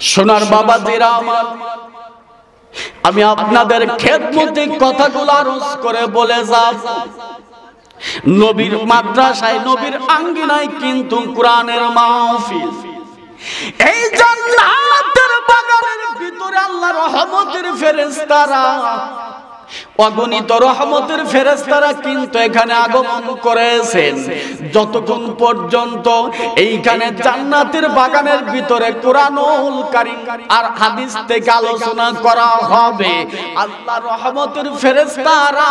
সোনার বাবাজিরা আমার, আমি আপনাদের খেদমতে কথাগুলো আরজ করে বলে যাব। নবীর মাদ্রাসায়, নবীর আঙ্গিনায় কিন্তু কোরআনের মাহফিল। এই জান্নাতের বাগানের ভিতরে আল্লাহ রহমতের ফেরেশতারা, অগণিত রহমতের ফেরেশতারা কিন্তু এখানে আগমন করেছেন। যতক্ষণ পর্যন্ত এইখানে জান্নাতের বাগানের ভিতরে কোরআনুল কারীম আর হাদিস থেকে আলোচনা করা হবে, আল্লাহ রহমতের ফেরেশতারা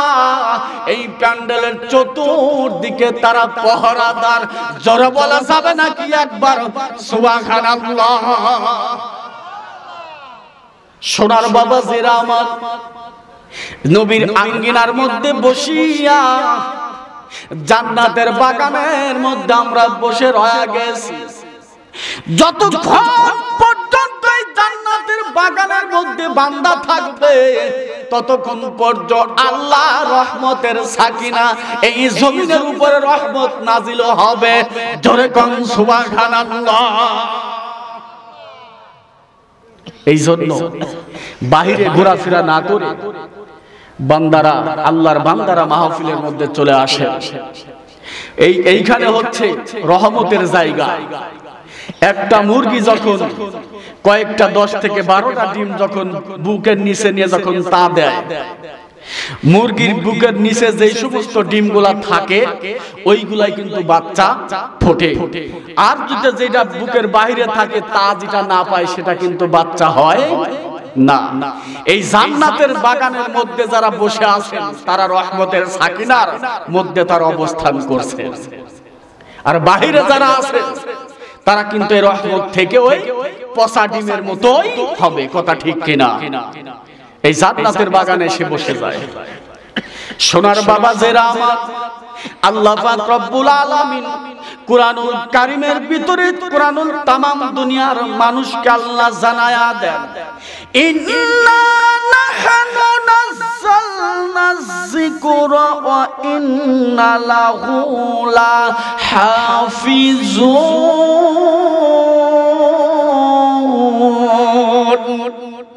এই প্যান্ডেলের চতুর্দিকে তারা পহরাদার। জোরে বলা যাবে নাকি একবার সুবহানাল্লাহ? সোনার বাবাজিরা আমার, নবীর আঙ্গিনার মধ্যে বসিয়া জান্নাতের বাগানের মধ্যে আমরা বসে রয়ে গেছি। যতক্ষণ পর্যন্ত এই জান্নাতের বাগানের মধ্যে বান্দা থাকবে, ততক্ষণ পর্যন্ত আল্লাহ রহমতের সাকিনা এই জমিনের উপরে রহমত নাজিল হবে। জোরে কোন সুবহানাল্লাহ। এই জন্য বাহিরে ঘোরাফেরা না করে বান্দারা, আল্লাহর বান্দারা মাহফিলের মধ্যে চলে আসে। এইখানে হচ্ছে রহমতের জায়গা। একটা মুরগি যখন কয়েকটা 10 থেকে 12টা ডিম যখন বুকের নিচে নিয়ে যখন তা দেয়, মুরগির বুকের নিচে যে সমস্ত ডিমগুলা থাকে ওইগুলাই কিন্তু বাচ্চা ফোটে। আর যেটা বুকের বাইরে থাকে তা যেটা না পায় সেটা কিন্তু বাচ্চা হয় না। এই জান্নাতের বাগানের মধ্যে যারা বসে আছেন তারা রহমতের সাকিনার মধ্যে তার অবস্থান করছে। আর বাইরে যারা আছে তারা কিন্তু এই রহমত থেকে ওই পচা ডিমের মতোই হবে। কথা ঠিক কিনা? এই জান্নাতের বাগানে এসে বসে যায়। সোনার বাবাজিরা আমার, আল্লাহ পাক রব্বুল আলামিন কুরআনুল কারীমের ভিতরে কুরআনুল তামাম দুনিয়ার মানুষকে আল্লাহ জানায়া দেন, ইন্না নাহনু নাযালনায যিকরা ওয়া ইন্না লাহু লাহাফিজুন।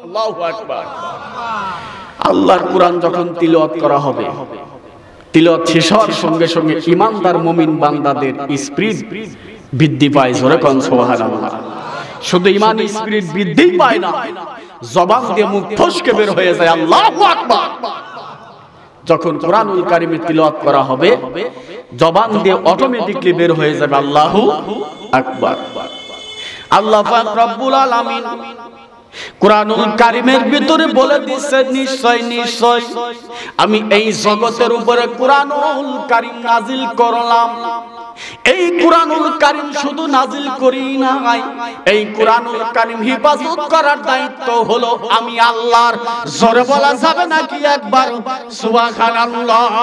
আল্লাহু আকবার। আল্লাহর কোরআন যখন তিলাওয়াত করা হবে, তিলাওয়াত শেষ হওয়ার সঙ্গে সঙ্গে ঈমানদার মুমিন বান্দাদের স্পিরিট বৃদ্ধি পায়। জোরে কোন সুবহানাল্লাহ। শুধু ঈমান স্পিরিট বৃদ্ধি পায় না, জবান দিয়ে মুখ ফসকে বের হয়ে যায় আল্লাহু আকবার। যখন কোরআনুল কারীমে তিলাওয়াত করা হবে, জবান দিয়ে অটোমেটিক্যালি বের হয়ে যাবে আল্লাহু আকবার। আল্লাহ পাক রব্বুল আলামিন কুরআনুল কারীমের ভিতরে বলে দিয়েছে, নিশ্চয় নিশ্চয় আমি এই জগতের উপরে কুরআনুল কারীম নাজিল করলাম। এই কুরআনুল কারীম শুধু নাজিল করি নাই, এই কুরআনুল কারীম হিফাজত করার দায়িত্ব হলো আমি আল্লাহর। জোরে বলা যাবে নাকি একবার সুবহানাল্লাহ?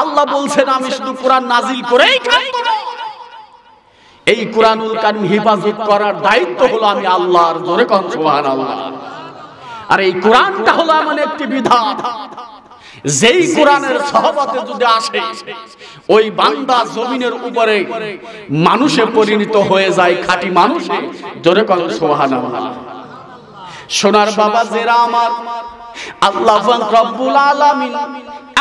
আল্লাহ বলছেন আমি শুধু কোরআন নাজিল করেই থাকবো না, এই কুরআনুল কারীম হিফাজত করার দায়িত্ব হলো আমি আল্লাহর। জোরে কোন সুবহানাল্লাহ। আর এই কোরআনটা হলো এমন একটি বিধান, যেই কোরআনের সহবতে যদি আসে ওই বান্দা জমিনের উপরে মানুষে পরিণত হয়ে যায়, খাঁটি মানুষে। জোরে কোন সুবহানাল্লাহ। সোনার বাবাজিরা আমার, আল্লাহ রব্বুল আলামিন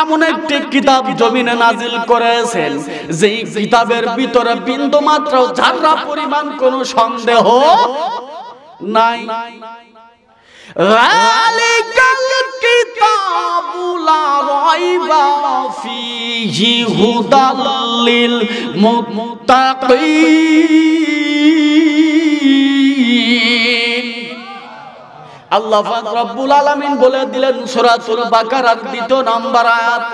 এমন একটি কিতাব জমিনে নাজিল করেছেন, যেই কিতাবের ভিতরে বিন্দু মাত্র যারা পরিমাণ কোনো সন্দেহ নাই। যালিকাল কিতাবু লা রাইবা ফীহি হুদাল লিল মুত্তাকিন। আল্লাহ পাক রব্বুল আলামিন বলে দিলেন সূরাতুল বাকারার 2 নম্বর আয়াত,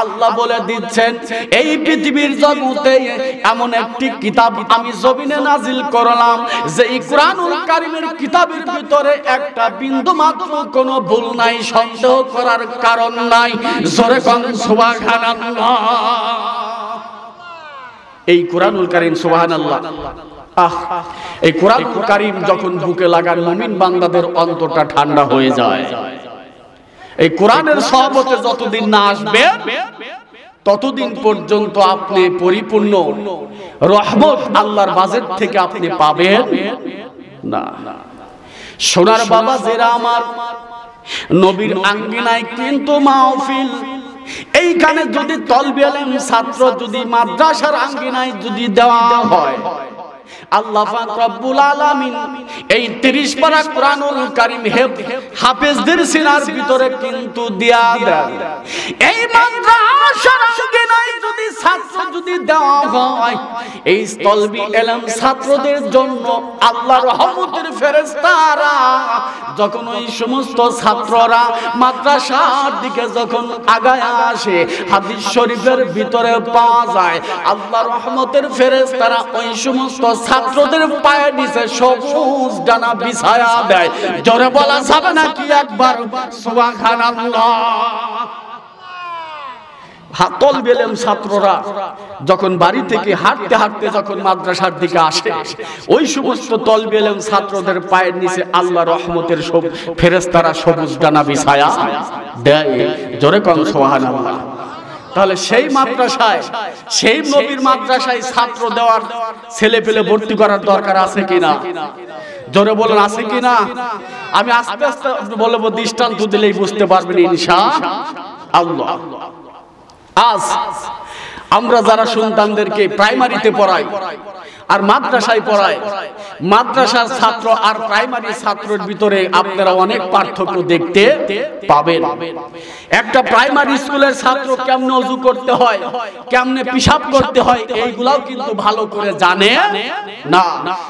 আল্লাহ বলে দিচ্ছেন এই পৃথিবীর জগতে এমন একটি কিতাব আমি জমিনে নাজিল করলাম, যে এই কুরআনুল কারীমের কিতাবের ভিতরে একটা বিন্দু মাত্র কোনো ভুল নাই, সন্দেহ করার কারণ নাই। জোরে কোন সুবহানাল্লাহ। এই কুরআনুল কারীম সুবহানাল্লাহ। এই কুরআনুল কারীম যখন বুকে লাগান মুমিন বান্দাদের অন্তরটা ঠান্ডা হয়ে যায়। এই কোরআনের সহবতে যতদিন না আসবে ততদিন পর্যন্ত আপনি পরিপূর্ণ রহমত আল্লাহর বাজেট থেকে আপনি পাবেন না। সোনার বাবা যারা আমার, নবীর আঙ্গিনায় কিন্তু মাহফিল, এইখানে যদি তলবে ইলম ছাত্র যদি মাদ্রাসার আঙ্গিনায় যদি দেওয়া হয়, আল্লাহ পাক রব্বুল আলামিন এই 30 পারা কোরআনুল কারীম হাফেজদের সিনার ভিতরে কিন্তু দিয়া দেন। এই মাদ্রাসার আঙ্গিনায় যদি ছাত্র যদি দেওয়া হয়, এই তলবি ইলম ছাত্রদের জন্য আল্লাহর রহমতের ফেরেশতারা যখন ওই সমস্ত ছাত্ররা মাদ্রাসার দিকে যখন আগায় আসে, হাদিস শরীফের ভিতরে পাওয়া যায় আল্লাহর রহমতের ফেরেশতারা ওই সমস্ত ছাত্রদের পায়ের নিচে সবুজ ডানা বিছায়া দেয়। জোরে বলা যাবে নাকি একবার সুবহানাল্লাহ? তলবে ইলম ছাত্ররা যখন বাড়ি থেকে হাঁটতে হাঁটতে যখন মাদ্রাসার দিকে আসে, ওই সমস্ত তলবে ইলম ছাত্রদের পায়ের নিচে আল্লাহর রহমতের সব ফেরেশতারা সবুজ ডানা বিছায়া দেয়। জোরে কোন সুবহানাল্লাহ? তাহলে সেই মাদ্রাসায়, সেই নবীর মাদ্রাসায় ছাত্র দেওয়ার, ছেলে পেলে ভর্তি করার দরকার আছে কিনা? জোরে বলেন আছে কিনা? আমি আস্তে আস্তে বলবো, দৃষ্টান্ত দিলেই বুঝতে পারবেন ইনশাআল্লাহ। আজ আমরা যারা সন্তানদেরকে প্রাইমারিতে পড়াই আর মাদ্রাসায় পড়াই, মাদ্রাসার ছাত্র আর প্রাইমারি ছাত্রের ভিতরে আপনারা অনেক পার্থক্য দেখতে পাবেন। একটা প্রাইমারি স্কুলের ছাত্র কেমনে ওযু করতে হয়, কেমনে পেশাব করতে হয়, এইগুলাও কিন্তু ভালো করে জানে না।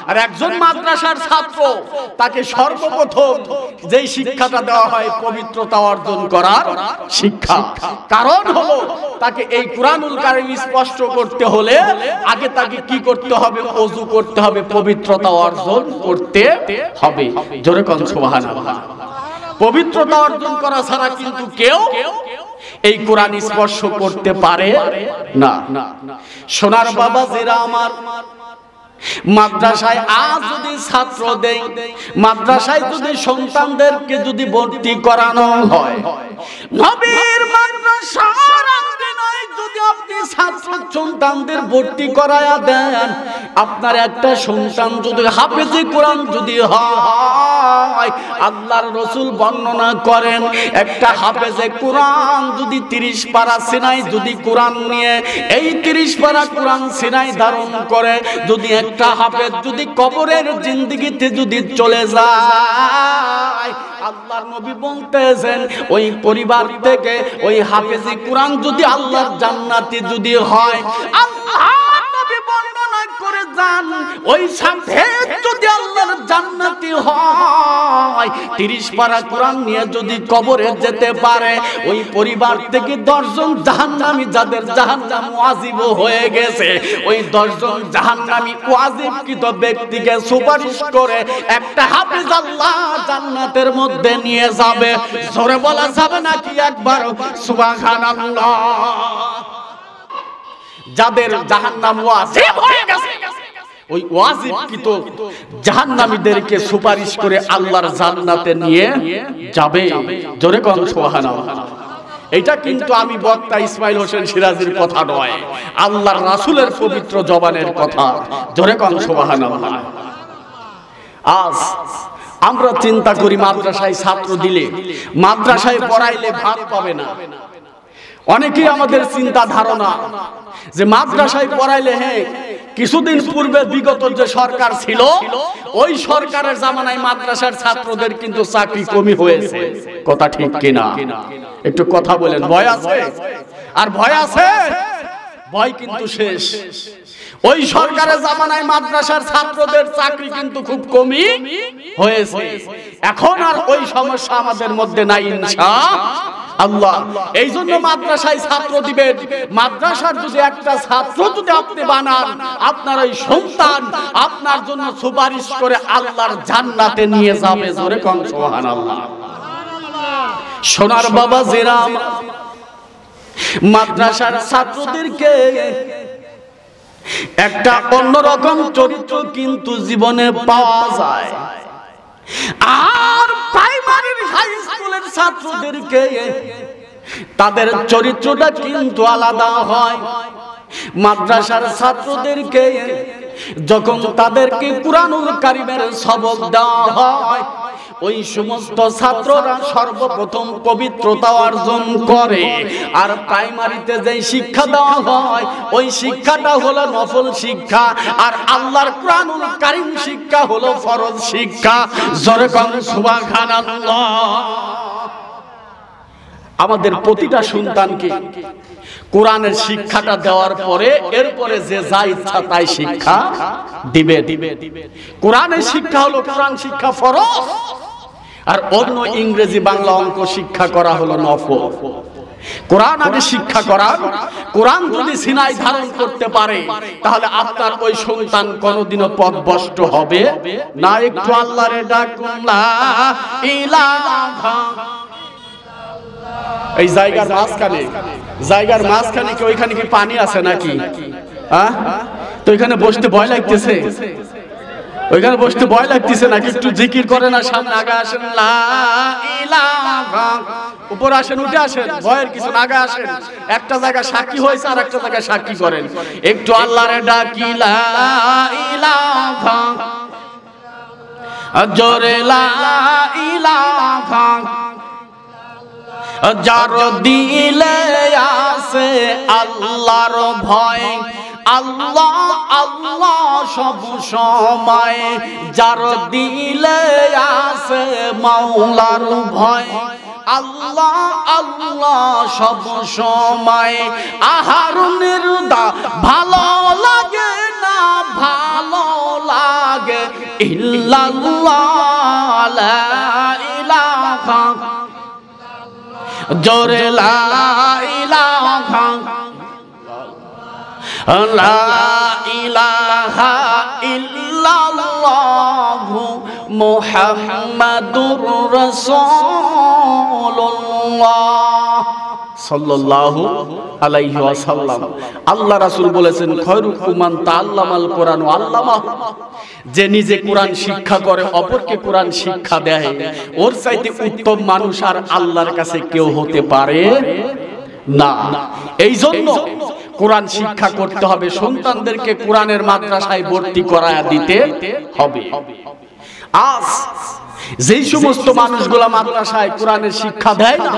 আর একজন মাদ্রাসার ছাত্র, তাকে সর্বপ্রথম যেই শিক্ষাটা দেওয়া হয় পবিত্রতা অর্জন করার শিক্ষা। কারণ হলো তাকে এই কুরআনুল কারীম স্পষ্ট করতে হলে আগে তাকে কি করতে হবে? ওযু করতে হবে, পবিত্রতা অর্জন করতে হবে। জোরে কোন সুবহানাল্লাহ? পবিত্রতা অর্জন করা ছাড়া কিন্তু কেউ এই কোরআন স্পর্শ করতে পারে না। সোনার বাবা যারা আমার, মাদ্রাসায় আজ যদি ছাত্র দেই, মাদ্রাসায় যদি সন্তানদেরকে যদি ভর্তি করানো হয়, নবীর মাদ্রাসার আঙ্গিনায় যদি আপনি ছাত্র সন্তানদের ভর্তি করায়া দেন, আপনার একটা সন্তান যদি হাফেজে কোরআন যদি হয়, আল্লাহর রাসূল বর্ণনা করেন একটা হাফেজে কোরআন যদি 30 পারা সিনাই যদি কোরআন নিয়ে এই 30 পারা কোরআন সিনাই ধারণ করে, যদি একটা হাফেজ যদি কবরের জিন্দেগিতে যদি চলে যায়, আল্লাহর নবী বলতেছেন ওই পরিবার থেকে ওই হাফেজি কোরআন যদি আল্লাহর জান্নাতি যদি হয়, আল্লাহর নবী বর্ণনা করে যান ওই হাফেজ যদি আল্লাহর জান্নাতি হয়, 30 পারা কোরআন নিয়ে যদি কবরে যেতে পারে, ওই পরিবার থেকে 10 জন জাহান্নামী, যাদের জাহান্নাম ওয়াজিব হয়ে গেছে, ওই 10 জন জাহান্নামী ওয়াজিবকৃত ব্যক্তিকে সুপারিশ করে একটা হাফেজ আল্লাহ জান্নাতের মধ্যে নিয়ে যাবে। জোরে বলা যাবে নাকি একবার সুবহানাল্লাহ? যাদের জাহান্নাম ওয়াজিব হয়ে গেছে, ওই ওয়াজিবকৃত জাহান্নামীদেরকে সুপারিশ করে আল্লাহর জান্নাতে নিয়ে যাবে। জোরে কোন সুবহানাল্লাহ? এটা কিন্তু আমি বক্তা ইসমাইল হোসেন সিরাজীর কথা নয়, আল্লাহর রাসূলের পবিত্র জবানের কথা। জোরে কোন সুবহানাল্লাহ? আজ আমরা চিন্তা করি মাদ্রাসায় ছাত্র দিলে, মাদ্রাসায় পড়াইলে ভাত পাবে না। অনেকেই আমাদের চিন্তা ধারণা যে মাদ্রাসায় পড়াইলে, হ্যাঁ, কিছুদিন পূর্বে বিগত যে সরকার ছিল, ওই সরকারের জামানায় মাদ্রাসার ছাত্রদের কিন্তু চাকরি কমই হয়েছে। কথা ঠিক কিনা? একটু কথা বলেন। ভয় আছে? আর ভয় আছে? ভয় কিন্তু শেষ। ওই সরকারের জামানায় মাদ্রাসার ছাত্রদের চাকরি কিন্তু খুব কমই হয়েছে। এখন আর ওই সমস্যা আমাদের মধ্যে নাই ইনশাআল্লাহ। এই জন্য মাদ্রাসায় ছাত্র দিবেন। মাদ্রাসার যদি একটা ছাত্র যদি আপনি বানান, আপনার ওই সন্তান আপনার জন্য সুপারিশ করে আল্লাহর জান্নাতে নিয়ে যাবে। জোরে কোন সুবহানাল্লাহ? সোনার বাবা যারা মাদ্রাসার ছাত্রদেরকে একটা অন্যরকম চরিত্র কিন্তু জীবনে পাওয়া যায়, আর প্রাইমারি হাই স্কুলের ছাত্রদেরকে তাদের চরিত্রটা কিন্তু আলাদা হয়। মাদ্রাসার ছাত্রদেরকে যখন তাদেরকে কুরআনুল কারীমের সবক দেওয়া হয়, ওই সমস্ত ছাত্ররা সর্বপ্রথম পবিত্রতা অর্জন করে। আর প্রাইমারিতে যে শিক্ষা দেওয়া হয় ওই শিক্ষাটা হলো নফল শিক্ষা, আর আল্লাহর কুরআনুল কারীম শিক্ষা হলো ফরজ শিক্ষা। জোরে কোন সুবহানাল্লাহ। আমাদের প্রতিটা সন্তানকে কোরআনের শিক্ষাটা দেওয়ার পরে এরপরে যে যা ইচ্ছা তাই শিক্ষা দিবে। কোরআনের শিক্ষা হলো কোরআন শিক্ষা ফরজ, আর অন্য ইংরেজি বাংলা অঙ্ক শিক্ষা করা হলো নফল। কোরআন আগে শিক্ষা করা। কোরআন যদি সিনায় ধারণ করতে পারে তাহলে আপনার ওই সন্তান কোনোদিনও পথভ্রষ্ট হবে না। একটু আল্লাহরে ডাকুন লা ইলাহা। এই জায়গার মাঝখানে কি ওইখানে কি পানি আছে নাকি? তো এখানে বসতে ভয় লাগতেছে, ওইখানে বসতে ভয় লাগতেছে নাকি? একটু জিকির করে না, সামনে আগে আসেন, লা ইলাহা। উপর আসেন, উঠে আসেন, ভয়ের কিছু না, আগে আসেন। একটা জায়গা সাক্ষী হয়েছে আর একটা জায়গায় সাক্ষী করেন। একটু আল্লাহরে ডাকি লা ইলাহা, জোরে লা ইলাহা। যার দিলে আছে আল্লাহর ভয়, আল্লাহ আল্লাহ সব সময়। যার দিলে আছে মাওলার ভয়, আল্লাহ আল্লাহ সব সময়। আহারুনের দা ভালো লাগে না, ভালো লাগে ইল্লাল্লাহ লা ইলাহা, জোরে লা ইলাহা, লা ইলাহা ইল্লাল্লাহু মুহাম্মাদুর রাসূলুল্লাহ সাল্লাল্লাহু আলাইহি ওয়াসাল্লাম। আল্লাহ রাসূল বলেছেন, খায়রুকুম মান তাআল্লামাল কোরআন ওয়া আল্লামাহু। যে নিজে কোরআন শিক্ষা করে অপরকে কোরআন শিক্ষা দেয়, ওর চাইতে উত্তম মানুষ আর আল্লাহর কাছে কেউ হতে পারে না। এই জন্য কোরআন শিক্ষা করতে হবে, সন্তানদেরকে কোরআনের মাদ্রাসায় ভর্তি করায়া দিতে হবে। আজ যেই সমস্ত মানুষগুলা মাদ্রাসায় কোরআনের শিক্ষা দেয় না,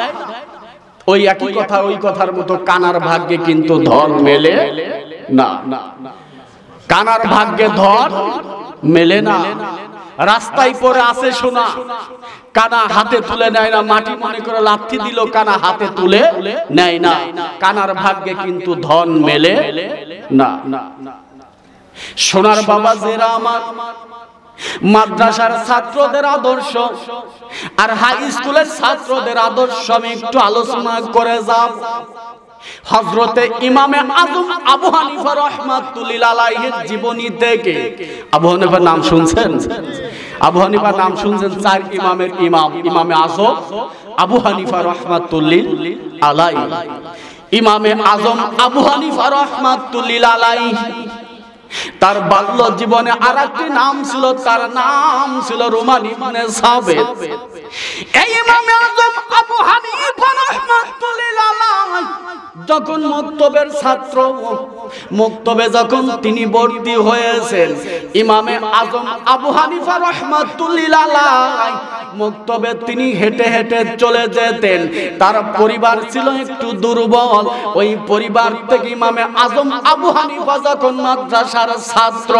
ওই একই কথা, ওই কথার মতো কানার ভাগ্যে কিন্তু ধন মেলে না। কানার ভাগ্যে ধন মেলে না। রাস্তায় পড়ে আছে সোনা, কানা হাতে তুলে নেয় না। মাটি মনে করে লাথি দিল, কানা হাতে তুলে নেয় না। কানার ভাগ্যে কিন্তু ধন মেলে না। সোনার বাবা জেরা আমার মাদ্রাসার ছাত্রদের আদর্শ আর হাই স্কুলের ছাত্রদের আদর্শ আমি একটু আলোচনা করে যাব। হযরতে ইমামে আযম আবু হানিফা রাহমাতুল্লাহি আলাইহির জীবনী থেকে। আবু হানিফার নাম শুনছেন? আবু হানিফার নাম শুনছেন? চার ইমামের ইমাম, ইমামে আযম আবু হানিফা রাহমাতুল্লাহি আলাইহি। ইমামে আযম আবু হানিফা রাহমাতুল্লাহি আলাইহি তার বাল্য জীবনে আরেকটি নাম ছিল, তার নাম ছিল রুমান ইবনে সাবেত। এই ইমামে আযম আবু হানিফা রাহমাতুল্লাহি আলাইহি যখন মক্তবের ছাত্র, মক্তবে যখন তিনি ভর্তি হয়েছেন, ইমামে আযম আবু হানিফা রাহমাতুল্লাহি আলাইহি মক্তবে তিনি হেঁটে হেঁটে চলে যেতেন। তার পরিবার ছিল একটু দুর্বল। ওই পরিবার থেকে ইমামে আযম আবু হানিফা যখন মাদ্রাসার ছাত্র,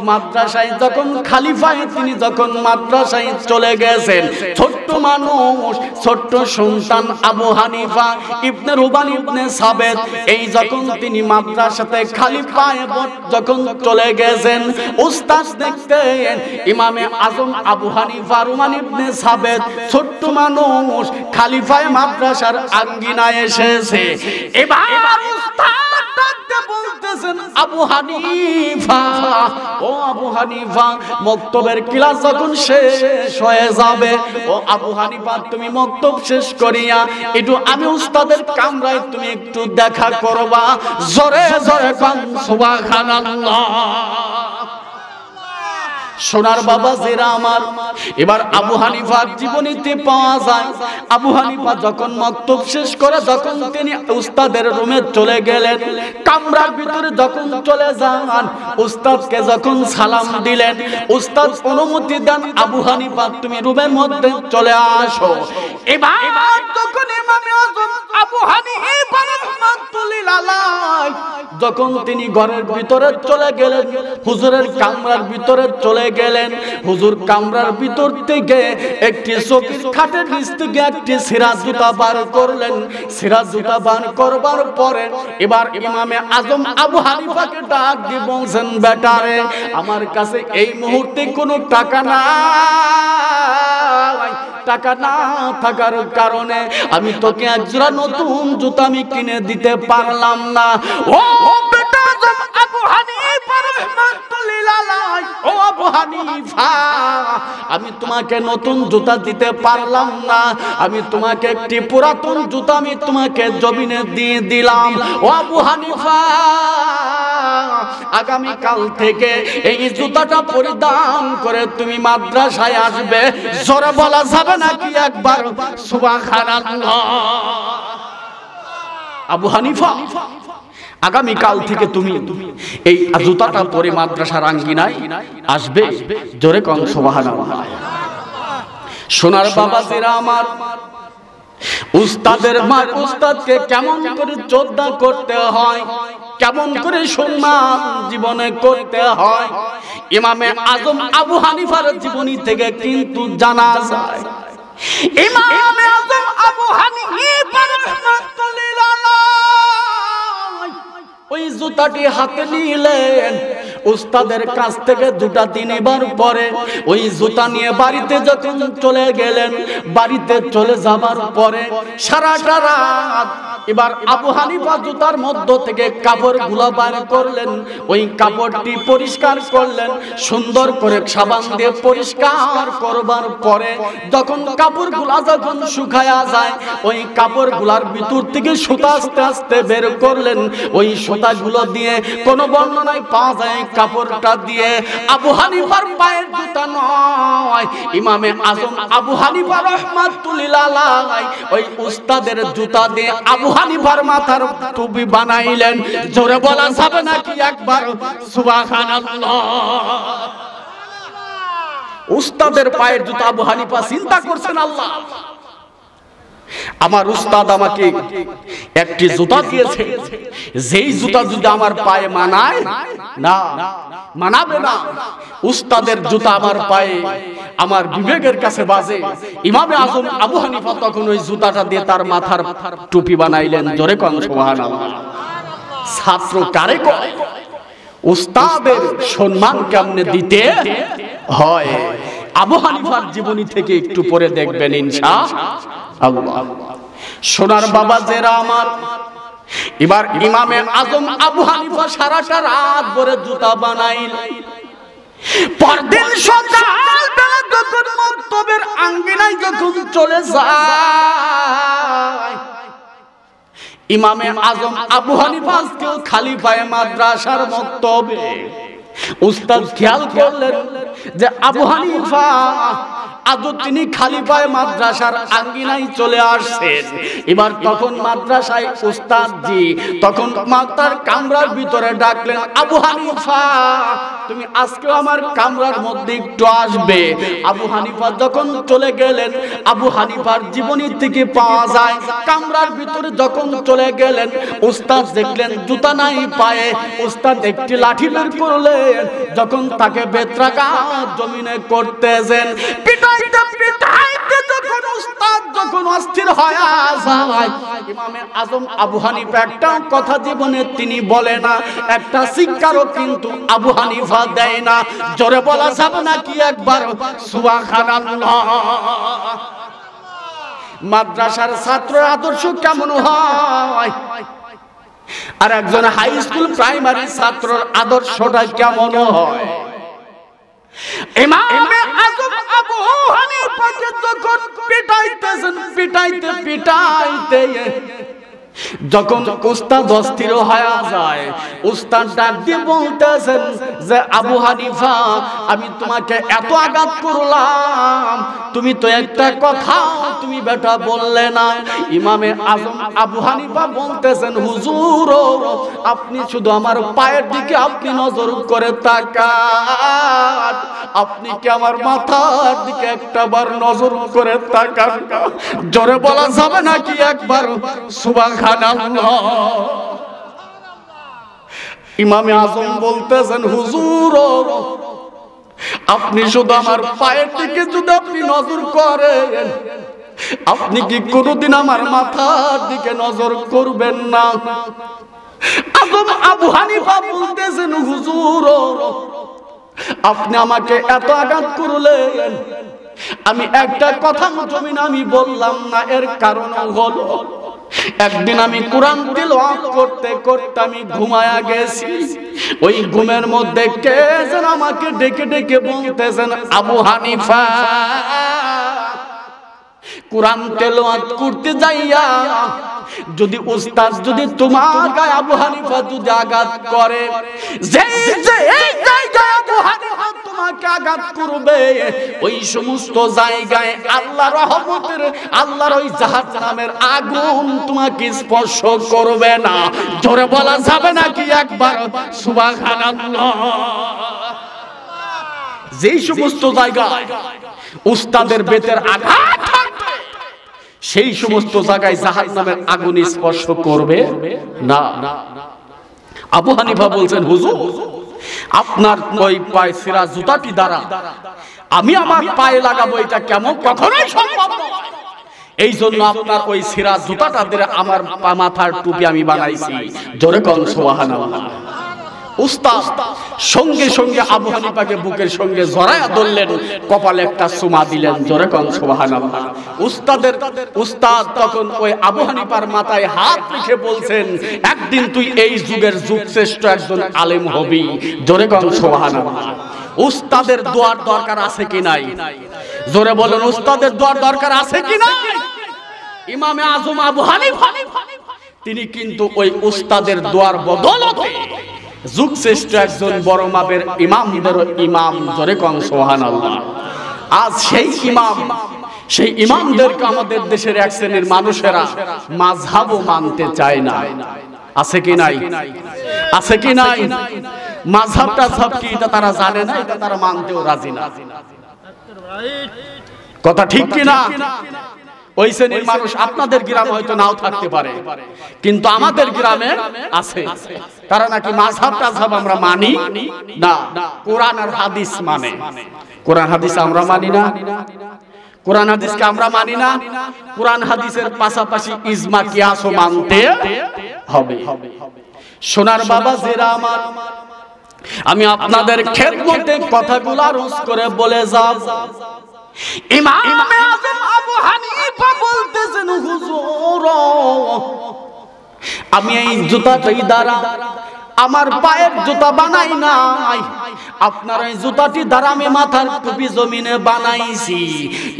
মাদ্রাসায় যখন খালিফায় তিনি যখন মাদ্রাসায় চলে গেছেন, ছোট্ট মানুষ, ছোট্ট সন্তান আবু হানিফা ইবনে রুবান ইবনে সাবেত, এই যখন তিনি মাদ্রাসাতে খালিফায় যখন চলে গেছেন, উস্তাদ দেখতেন ইমামে আযম আবু হানিফা রুমান ইবনে সাবেত ছোট্ট মানুষ খালিফায় মাদ্রাসার আঙ্গিনায় এসেছে। এবার উস্তাদ ডাকতে বলতেছেন, আবু হানিফা, ও আবু হানিফা, মক্তবের ক্লাস যখন শেষ হয়ে যাবে, ও আবু হানিফা তুমি মক্তব শেষ করিয়া একটু আমি উস্তাদের কামরায় তুমি একটু দেখা করবা। জোরে জোরে কান সুবহানাল্লাহ। সোনার বাবা জেরা আমার, এবার আবু হানিফার জীবনীতে পাওয়া যায় আবু হানিফা যখন মক্তব শেষ করে যখন তিনি উস্তাদের রুমে চলে গেলেন, কামরার ভিতরে যখন চলে যান, উস্তাদকে যখন সালাম দিলেন, উস্তাদ অনুমতি দেন আবু হানিফা তুমি রুমের মধ্যে চলে আসো। এবার যখন ইমাম আযম আবু হানিফা রাহমাতুল্লাহি আলাইহি যখন তিনি ঘরের ভিতরে চলে গেলেন, হুজুরের কামরার ভিতরে চলে গেলেন, হুজুর কামরার ভিতর থেকে একটি চৌকির খাটের নিচ থেকে একটি সিরাজ জুতা বার করলেন। সিরাজ জুতা বার করবার পরে এবার ইমামে আজম আবু হানিফাকে ডাক দিয়ে বলছেন, বেটারে আমার কাছে এই মুহূর্তে কোনো টাকা নাই, টাকা না থাকার কারণে আমি তোকে একজোড়া নতুন জুতা আমি কিনে দিতে পারলাম না। ও বেটা আজম আবু হানিফা রাহমাতুল্লাহি আলাইহি, ও আবু হানিফা আমি তোমাকে নতুন জুতা দিতে পারলাম না, আমি তোমাকে একটি পুরাতন জুতা আমি তোমাকে জমিনে দিয়ে দিলাম। ও আবু হানিফা আগামী কাল থেকে এই জুতাটা পরিধান করে তুমি মাদ্রাসায় আসবে। জোরে বলা যাবে নাকি একবার সুবহানাল্লাহ? আবু হানিফা আগামী কাল থেকে তুমি এই জুতাটা পরে মাদ্রাসার আঙ্গিনায় আসবে। জোরে কোন সুবহানাল্লাহ। সোনার বাবা জিরা আমার, উস্তাদের মা উস্তাদকে কেমন করে শ্রদ্ধা করতে হয়, কেমন করে সম্মান জীবনে করতে হয়, ইমামে আজম আবু হানিফার জীবনী থেকে কিন্তু জানা যায়। ইমামে আজম আবু হানিফা রাহমাতুল্লাহি আলাইহি ওই জুতাটি হাতে নিলেন, উস্তাদের কাছ থেকে দুটা দিনবার পরে ওই জুতা নিয়ে বাড়িতে যখন চলে গেলেন, বাড়িতে চলে যাবার পরে সারাটা রাত এবার আবু হানিফা জুতার মধ্য থেকে কাপড়গুলো বার করলেন, ওই কাপড়টি পরিষ্কার করলেন, সুন্দর করে সাবান দিয়ে পরিষ্কার করবার পরে যখন কাপড়গুলা যখন শুকায়া যায়, ওই কাপড়গুলার ভিতর থেকে সুতা আস্তে আস্তে বের করলেন। ওই সুতাগুলো দিয়ে কোনো বর্ণনায় পাওয়া যায় কাপড়টা দিয়ে আবু হানিফার পায়ের জুতা নয়, ইমামে আজম আবু হানিফা রাহমাতুল্লাহি আলাইহি ওই উস্তাদের জুতা দিয়ে আবু হানিফার মাথার টুপি বানাইলেন। জোরে বলা যাবে নাকি একবার সুবহানাল্লাহ? উস্তাদের পায়ের জুতা আবু হানিফা চিন্তা করছেন, আল্লাহ আমার উস্তাদ আমাকে একটি জুতা দিয়েছে, যেই জুতা যদি আমার পায়ে মানায় না, মানাবে না, উস্তাদের জুতা আমার পায়ে আমার বিবেকের কাছে বাজে। ইমামে আজম আবু হানিফা তখন ওই জুতাটা দিয়ে তার মাথার টুপি বানাইলেন। জোরে কোন সুবহানাল্লাহ। ছাত্র কারে কয় উস্তাদের সম্মান কেমনে দিতে হয়, আবু হানিফার জীবনী থেকে একটু পরে দেখবেন ইনশাআল্লাহ। সোনার বাবা জেরা আমার, এবার ইমামে আজম আবু হানিফা সারাটা রাত ভরে জুতা বানাইলেন। পরদিন সকালবেলা যখন মক্তবের আঙ্গিনায় যখন চলে যায়, ইমামে আজম আবু হানিফা আজকেও খালি পায়ে মাদ্রাসার মক্তবে। উস্তাদ খেয়াল করলেন যে আবু হানিফা আজ তিনি খালি পায়ে মাদ্রাসার আঙ্গিনায় চলে আসছেন। এবার তখন মাদ্রাসায় উস্তাদ জি তখন মাতার কামরার ভিতরে ডাকলেন, আবু হানিফা তুমি আজকে আমার কামরার মধ্যে একটু আসবে। আবু হানিফা যখন চলে গেলেন, আবু হানিফার জীবনী থেকে পাওয়া যায় কামরার ভিতরে যখন চলে গেলেন, উস্তাদ দেখলেন জুতা নাই পায়ে। উস্তাদ একটি লাঠি বের করলেন, যখন তাকে বেত্রাঘাত জমিনে করতেছেন, পিটাইতে পিটাইতে যখন উস্তাদ যখন অস্থির হয়ে যায়, ইমামে আজম আবু হানিফা একটা কথা জীবনে তিনি বলে না, একটা শিক্ষারও কিন্তু আবু হানিফা দেয় না। জোরে বলা যাবে নাকি একবার সুবহানাল্লাহ? মাদ্রাসার ছাত্রের আদর্শ কেমন হয়, আর একজন হাই স্কুল প্রাইমারি ছাত্রের আদর্শটা কেমন হয়? ইমামে আজম আবু হানিফাকে যখন পিটাইতেছেন, পিটাইতে পিটাইতে যখন উস্তাদ অস্থির হয়ে যায়, উস্তাদ ডাক দিয়ে বলতেছেন যে আবু হানিফা আমি তোমাকে এত আঘাত করলাম, তুমি তো একটা কথা তুমি বেটা বললে না। ইমামে আজম আবু হানিফা বলতেছেন হুজুর আপনি শুধু আমার পায়ের দিকে আপনি নজর করে তাকান, আপনি কি আমার মাথার দিকে একটাবার নজর করে তাকান? জোরে বলা যাবে নাকি একবার সুবহানাল্লাহ? ইমামে আজম বলতেছেন হুজুর আপনি শুধু আমার পায়ের দিকে যদি আপনি নজর করেন, আপনি কি কোনোদিন আমার মাথার দিকে নজর করবেন না? আজম আবু হানিফা বলতেছেন হুজুর আপনি আমাকে এত আঘাত করলেন, আমি একটা কথা জমিন আমি বললাম না। এর কারণ হলো একদিন আমি কোরআন তিলাওয়াত করতে করতে আমি ঘুমায়া গেছি। ওই ঘুমের মধ্যে কে যেন আমাকে ডেকে ডেকে বলতেছেন আবু হানিফা কোরআন তেলাওয়াত করতে যাইয়া যদি উস্তাদ যদি তোমার গায়ে আবু হানিফা যদি আঘাত করে, যেই যে এই জায়গায় আবু হানিফা তোমাকে আঘাত করবে ওই সমস্ত জায়গায় আল্লাহর রহমতের আল্লাহর ওই জাহান্নামের আগুন তোমাকে স্পর্শ করবে না। জোরে বলা যাবে নাকি একবার সুবহানাল্লাহ? যেই সমস্ত জায়গায় উস্তাদের বেতের আঘাত সেই সমস্ত জায়গায় জাহান্নামের আগুন স্পর্শ করবে না। আবু হানিফা বলছেন হুজুর আপনার ওই পায়ে ছিঁড়া জুতাটি দ্বারা আমি আমার পায়ে লাগাবো এটা কেমন কখনোই সম্ভব নয়। এই জন্য আপনার ওই ছিঁড়া জুতাটা দিয়ে আমার মাথার টুপি আমি বানাইছি। জোরে কোন সুবহানাল্লাহ। উস্তাদ সঙ্গে সঙ্গে আবু হানিফাকে বুকের সঙ্গে জড়ায়া ধরলেন, কপালে একটা চুমা দিলেন। জোরে কোন সুবহানাল্লাহ। উস্তাদ তখন ওই আবু হানিফার মাথায় হাত রেখে বলছেন একদিন তুই এই যুগের যুগশ্রেষ্ঠ একজন আলেম হবি। জোরে কোন সুবহানাল্লাহ। উস্তাদের দোয়ার দরকার আছে কি নাই? জোরে বলেন উস্তাদের দোয়ার দরকার আছে কি নাই? ইমামে আজম আবু হানিফা তিনি কিন্তু ওই উস্তাদের দোয়ার বদৌলতে যুগশ্রেষ্ঠ একজন বড় মাপের ইমামদের ইমাম। জোরে কোন সুবহানাল্লাহ। আজ সেই ইমামদেরকে আমাদের দেশের এক শ্রেণীর মানুষেরা মাযহাবও মানতে চায় না। আছে কি নাই? আছে কি নাই? মাযহাবটা সব কি এটা তারা জানে না, এটা তারা মানতেও রাজি না। কথা ঠিক কি না? ওই শ্রেণীর মানুষ আপনাদের গ্রামে হয়তো নাও থাকতে পারে, কিন্তু আমাদের গ্রামে আছে। তারা নাকি মাযহাব টাযহাব আমরা মানি না, কোরআন আর হাদিস মানে। কোরআন হাদিস আমরা মানি না, কোরআন হাদিসকে আমরা মানি না। কোরআন হাদিসের পাশাপাশি ইজমা কিয়াসও মানতে হবে। সোনার বাবা যারা আমার, আমি আপনাদের খেদমতে কথাগুলো রোজ করে বলে যাব। ইমাম আজম আবু হানিফা বলতেছেন হুজুর আমি এই জুতাটাই দ্বারা আমার পায়ের জুতা বানাই নাই, আপনার এই জুতাটি দ্বারা আমি মাথার টুপি জমিনে বানাইছি।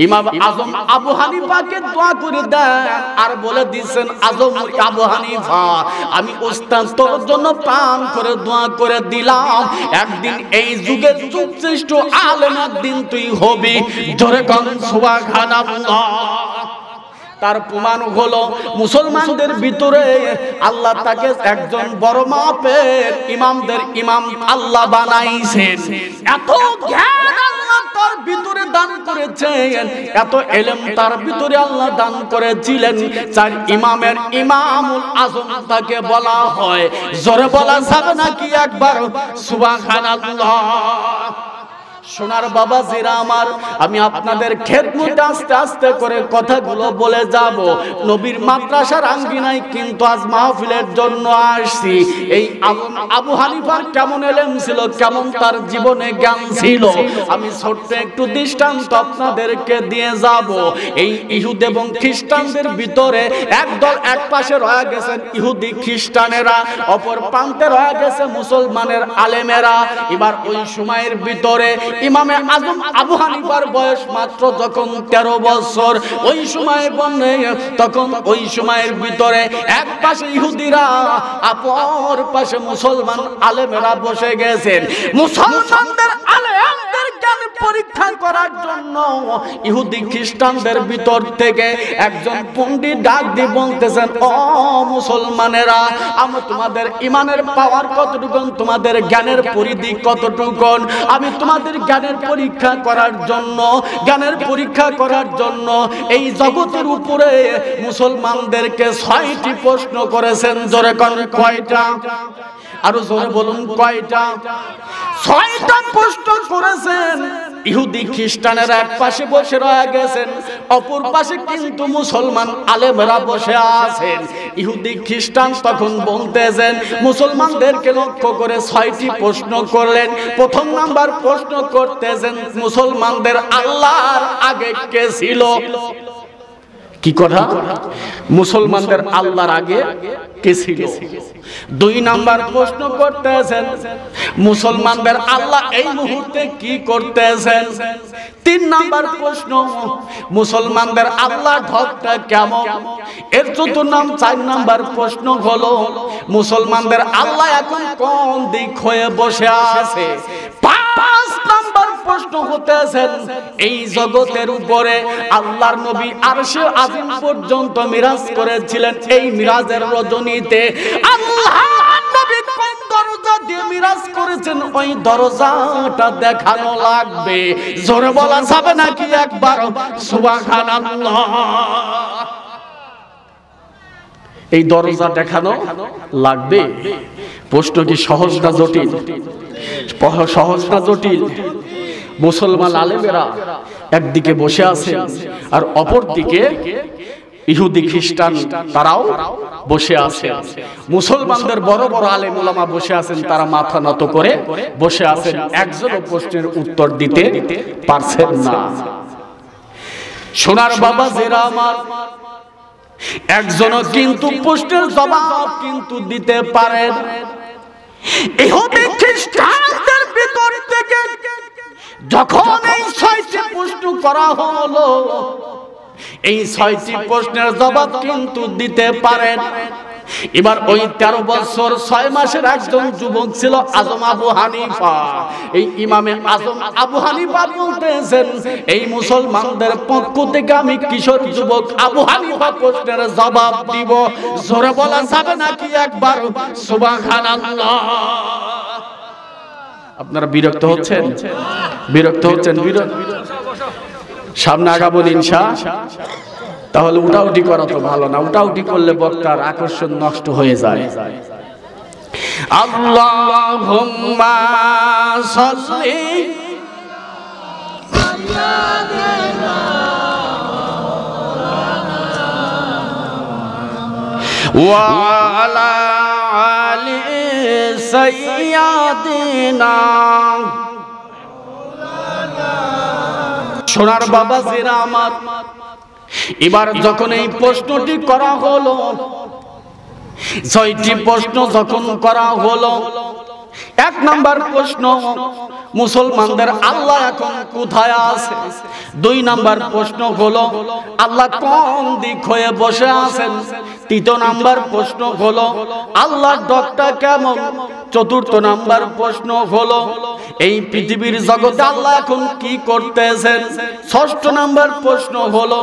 ইমাম আজম আবু হানিফাকে দোয়া করে দেন আর বলে দিয়েছেন আজম আবু হানিফা আমি উস্তাদ তোর জন্য প্রাণ করে দোয়া করে দিলাম, একদিন এই যুগের যুগশ্রেষ্ঠ আলেম একদিন তুই হবি। জোরে কোন সুবহানাল্লাহ। তার প্রমাণ হলো মুসলমানদের ভিতরে আল্লাহ তাকে একজন বড় মাপের ইমামদের ইমাম আল্লাহ বানাইছেন। এত জ্ঞান আল্লাহ তার ভিতরে দান করেছেন, এত ইলম তার ভিতরে আল্লাহ দান করেছিলেন। চার ইমামের ইমামুল আজম তাকে বলা হয়। জোরে বলা যাবে নাকি একবার সুবহানাল্লাহ। সোনার বাবা জিরা আমার, আমি আপনাদের খেদমতে আস্তে আস্তে করে কথাগুলো বলে যাব। নবীর মাদ্রাসার আঙ্গিনায় কিন্তু আজ মাহফিলের জন্য আসছি। এই আবু হানিফার কেমন ইলম ছিল, কেমন তার জীবনে জ্ঞান ছিল, আমি ছোট্ট একটু দৃষ্টান্ত আপনাদেরকে দিয়ে যাব। এই ইহুদ এবং খ্রিস্টানদের ভিতরে একদল এক পাশে রয়ে গেছেন ইহুদি খ্রিস্টানেরা, অপর প্রান্তে রয়ে গেছে মুসলমানের আলেমেরা। এবার ওই সময়ের ভিতরে ইমামে আজম আবু হানিফার বয়স মাত্র যখন 13 বছর, ওই সময় বনে তখন ওই সময়ের ভিতরে এক পাশে ইহুদিরা অপর পাশে মুসলমান আলেমেরা বসে গেছেন। মুসলমানদের আলেমদের জ্ঞান পরীক্ষা করার জন্য ইহুদি খ্রিস্টানদের ভিতর থেকে একজন পণ্ডিত ডাক দিয়ে বলতেছেন, ও মুসলমানেরা, আমি তোমাদের ইমানের পাওয়ার কতটুকু, তোমাদের জ্ঞানের পরিধি কতটুকু, আমি তোমাদের জ্ঞানের পরীক্ষা করার জন্য এই জগতের উপরে মুসলমানদেরকে 6টি প্রশ্ন করেছেন। জোরে কোন কয়টা? আরো জোরে বলুন কয়টা? 6টা প্রশ্ন করেছেন। ইহুদি খ্রিস্টানেরা এক পাশে বসে রয়ে গেছেন, অপর পাশে কিন্তু মুসলমান আলেমরা বসে আছেন। ইহুদি খ্রিস্টান তখন বলতেছেন, মুসলমানদেরকে লক্ষ্য করে 6টি প্রশ্ন করলেন। প্রথম নাম্বার প্রশ্ন করতেছেন, মুসলমানদের আল্লাহর আগে কে ছিল? কি কথা? মুসলমানদের আল্লাহর আগে কে ছিল? 2 নাম্বার প্রশ্ন করতেছেন, মুসলমানদের আল্লাহ এই মুহূর্তে কি করতেছেন? 3 নাম্বার প্রশ্ন, মুসলমানদের আল্লাহ ঢপটা কেমন? এর 4 নাম্বার প্রশ্ন হলো, মুসলমানদের আল্লাহ এখন কোন দিক হয়ে বসে আছে? 5 নাম্বার প্রশ্ন হতেছেন, এই জগতের উপরে আল্লাহর নবী আরশে আজিম পর্যন্ত মিরাজ করেছিলেন। এই মিরাজের রজনীতে আল্লাহর নবী কোন দরজা দিয়ে মিরাজ করেছেন, ওই দরজাটা দেখানো লাগবে। জোরে বলা যাবে নাকি একবার সুবহানাল্লাহ? এই দরজা দেখানো লাগবে। প্রশ্ন কি সহজ না জটিল? সহজ না জটিল? মুসলমান আলেমেরা একদিকে বসে আছেন আর অপর দিকে ইহুদি খ্রিস্টান তারাও বসে আছেন। মুসলমানদের বড় বড় আলেম উলামা বসে আছেন, তারা মাথা নত করে বসে আছেন, একজনও প্রশ্নের উত্তর দিতে পারছেন না। সোনার বাবা যারা আমার, একজনও কিন্তু প্রশ্নের জবাব কিন্তু দিতে পারেন। ইহুদি খ্রিস্টানদের ভিতর থেকে যখন এই 6টি প্রশ্ন করা হলো, এই 6টি প্রশ্নের জবাব কিন্তু দিতে পারেন। এবার ওই 13 বছর 6 মাসের একজন যুবক ছিল আজম আবু হানিফা। এই ইমামে আজম আবু হানিফা বলতেছেন, এই মুসলমানদের পক্ষ থেকে আমি কিশোর যুবক আবু হানিফা প্রশ্নের জবাব দিব। জোরে বলা যাবে নাকি একবার সুবহানাল্লাহ? আপনারা বিরক্ত হচ্ছেন? বিরক্ত হচ্ছেন? সামনে আগাবো ইনশাআল্লাহ। তাহলে উঠাউটি করা তো ভালো না, উঠাউটি করলে বক্তার আকর্ষণ নষ্ট হয়ে যায়। আল্লাহুম্মা সাল্লি ওয়া আলা আলি সাইয়্যিদিনা। সোনার বাবা জিরা আমার, এবার যখন এই প্রশ্নটি করা হলো, 6টি প্রশ্ন যখন করা হলো, 1 নাম্বার প্রশ্ন, মুসলমানদের আল্লাহ এখন কোথায় আছে? 2 নাম্বার প্রশ্ন হলো, আল্লাহ কোন দিক হয়ে বসে আছেন? 3 নাম্বার প্রশ্ন হলো, আল্লাহর ডকটা কেমন? 4 নাম্বার প্রশ্ন হলো, এই পৃথিবীর জগতে আল্লাহ এখন কি করতেছেন? 6 নাম্বার প্রশ্ন হলো,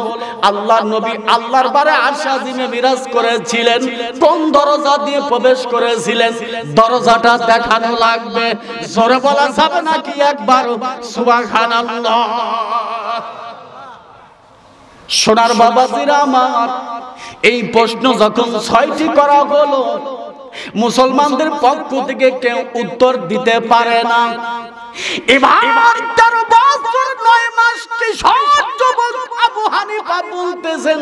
আল্লাহর নবী আল্লাহর বারে আরশে আজিমে বিরাজ করেছিলেন, কোন দরজা দিয়ে প্রবেশ করেছিলেন? দরজাটা দেখানো লাগবে। জোরে বলা যাবে নাকি একবার সুবহানাল্লাহ? সোনার বাবাজিরা আমার, এই প্রশ্ন যখন 6টি করা হলো, মুসলমানদের পক্ষ থেকে কেউ উত্তর দিতে পারে না। এবার 13 বছর 9 মাস কিশোর যুবক আবু হানিফা বলতেছেন,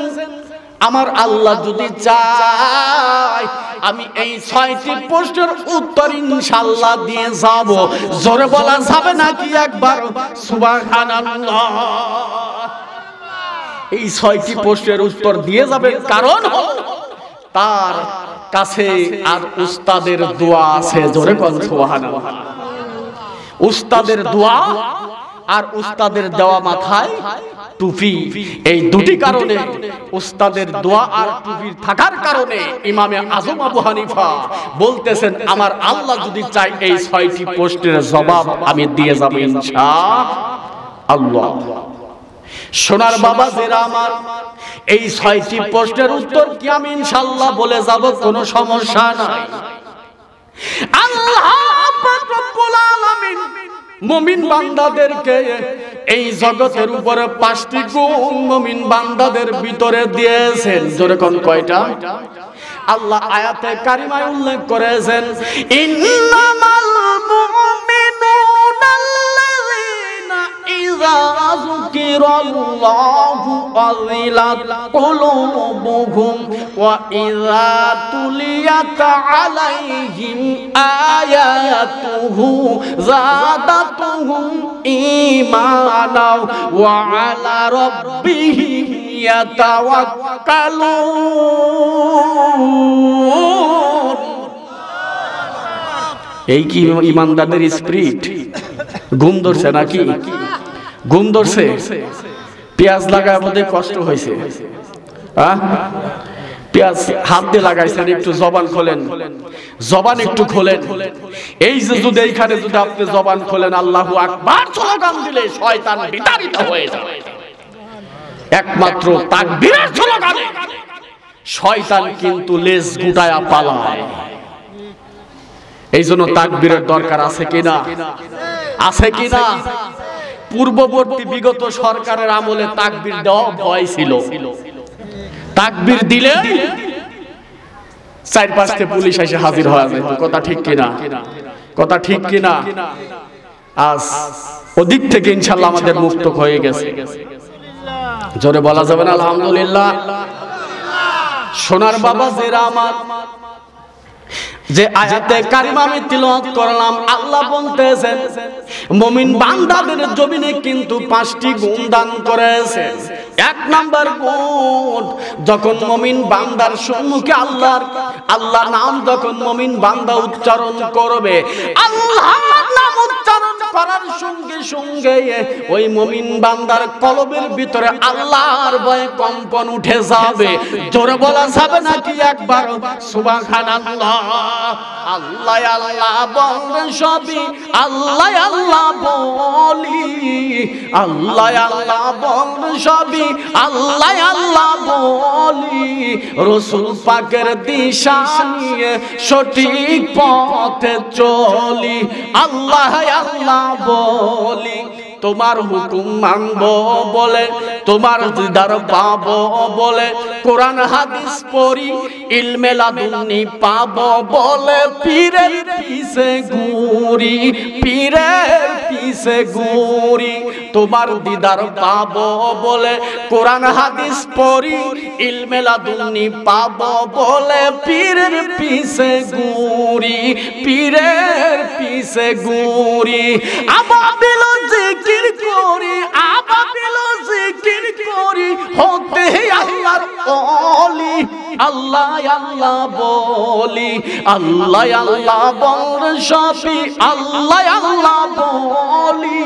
আমার আল্লাহ যদি চায় আমি এই 6টি প্রশ্নের উত্তর ইনশাআল্লাহ দিয়ে যাব। জোরে বলা যাবে নাকি একবার সুবহানাল্লাহ? এই 6টি প্রশ্নের উত্তর দিয়ে যাবে, কারণ তার কাছে আর উস্তাদের দোয়া আছে। জোরে বল সুবহানাল্লাহ। উস্তাদের দোয়া আর উস্তাদের দেওয়া মাথায় টুপি। এই দুটি কারণে, উস্তাদের দোয়া আর টুপির থাকার কারণে ইমামে আজম আবু হানিফা বলতেছেন, আমার আল্লাহ যদি চাই এই 6টি প্রশ্নের জবাব আমি দিয়ে যাব ইনশাআল্লাহ। সোনার বাবা যারা আমার, এই 6টি প্রশ্নের উত্তর কি আমি ইনশাআল্লাহ বলে যাব, কোনো সমস্যা নাই। আল্লাহ পাক রব্বুল আলামিন মুমিন বান্দাদেরকে এই জগতের উপরে 5টি গুণ মুমিন বান্দাদের ভিতরে দিয়েছেন। জোরে কোন কয়টা? আল্লাহ আয়াতে কারিমায় উল্লেখ করেছেন, ইন্নামাল মুমিনুনা আল্লাযীনা ইযা যুকিরাল্লাহু ওয়াজিলাত কুলুবুহুম ওয়া ইযা তুলিয়াত আলাইহিম আয়াতুহু যাদাতুহুম ঈমানাও ওয়া আলা রাব্বিহিম ইয়াতাওয়াক্কালুন। এই কি ইমানদারদের স্পিরিট? ঘুম ধরছে নাকি? ঘুম ধরছে? পেঁয়াজ লাগায় বোধ কষ্ট হয়েছে। পেঁয়াজ হাত দিয়ে লাগাইছেন, একটু জবান খোলেন, জবান একটু খোলেন। এই যে যদি এইখানে যদি আপনি জবান খোলেন, আল্লাহু আকবার স্লোগান দিলে শয়তান বিতাড়িত হয়ে যাবে। একমাত্র তাকবীরের স্লোগানে শয়তান কিন্তু লেজ গুটায়া পালায়। এই জন্য তাকবীরের দরকার আছে কিনা? আছে কিনা? পূর্ববর্তী বিগত সরকারের আমলে তাকবীর দেওয়া ভয় ছিল। তাকবীর দিলে 4-5টা পুলিশ এসে হাজির হয়ে যেত। কথা ঠিক কিনা? কথা ঠিক কিনা? আজ ওদিক থেকে ইনশাআল্লাহ আমাদের মুক্ত হয়ে গেছে। জোরে বলা যাবে না আলহামদুলিল্লাহ? সোনার বাবা যারা আমার, যে আয়াতে কারিমা আমি তিলাওয়াত করলাম, আল্লাহ বলতেছেন মুমিন বান্দাদের জমিনে কিন্তু 5টি গুণ দান করেছেন। 1 নাম্বার গুণ, যখন মুমিন বান্দার সম্মুখে আল্লাহর নাম যখন মুমিন বান্দা উচ্চারণ করবে, আল্লাহর নাম উচ্চারণ করার সঙ্গে সঙ্গে ওই মুমিন বান্দার কলবের ভিতরে আল্লাহর ভয়ে কম্পন উঠে যাবে। জোরে বলা যাবে নাকি একবার সুবহানাল্লাহ? আল্লাহ আল্লাহ বলে সবই আল্লাহ আল্লাহ বলি, আল্লাহ আল্লাহ বলে সবই আল্লাহ আল্লাহ বলি, রাসূল পাকের দিশা নিয়ে সঠিক পথে চলি, আল্লাহ আল্লাহ বলি। তোমার হুকুম মানব বলে, তোমার দিদার পাবো বলে, কোরআন হাদিস পড়ি ইলমে লাদুন্নি পাবো বলে, পীরের পিছে ঘুরি, পীরের পিছে ঘুরি। তোমার দিদার পাবো বলে, কোরআন হাদিস পড়ি ইলমে লাদুন্নি পাবো বলে, পীরের পিছে ঘুরি, পীরের পিছে ঘুরি। আবাবিল জিকির করি, আবাবিল জিকির করি, হতে আল্লাহর ওলি, আল্লাহ আল্লাহ বলি, আল্লাহ আল্লাহ বল সবই আল্লাহ আল্লাহ বলি,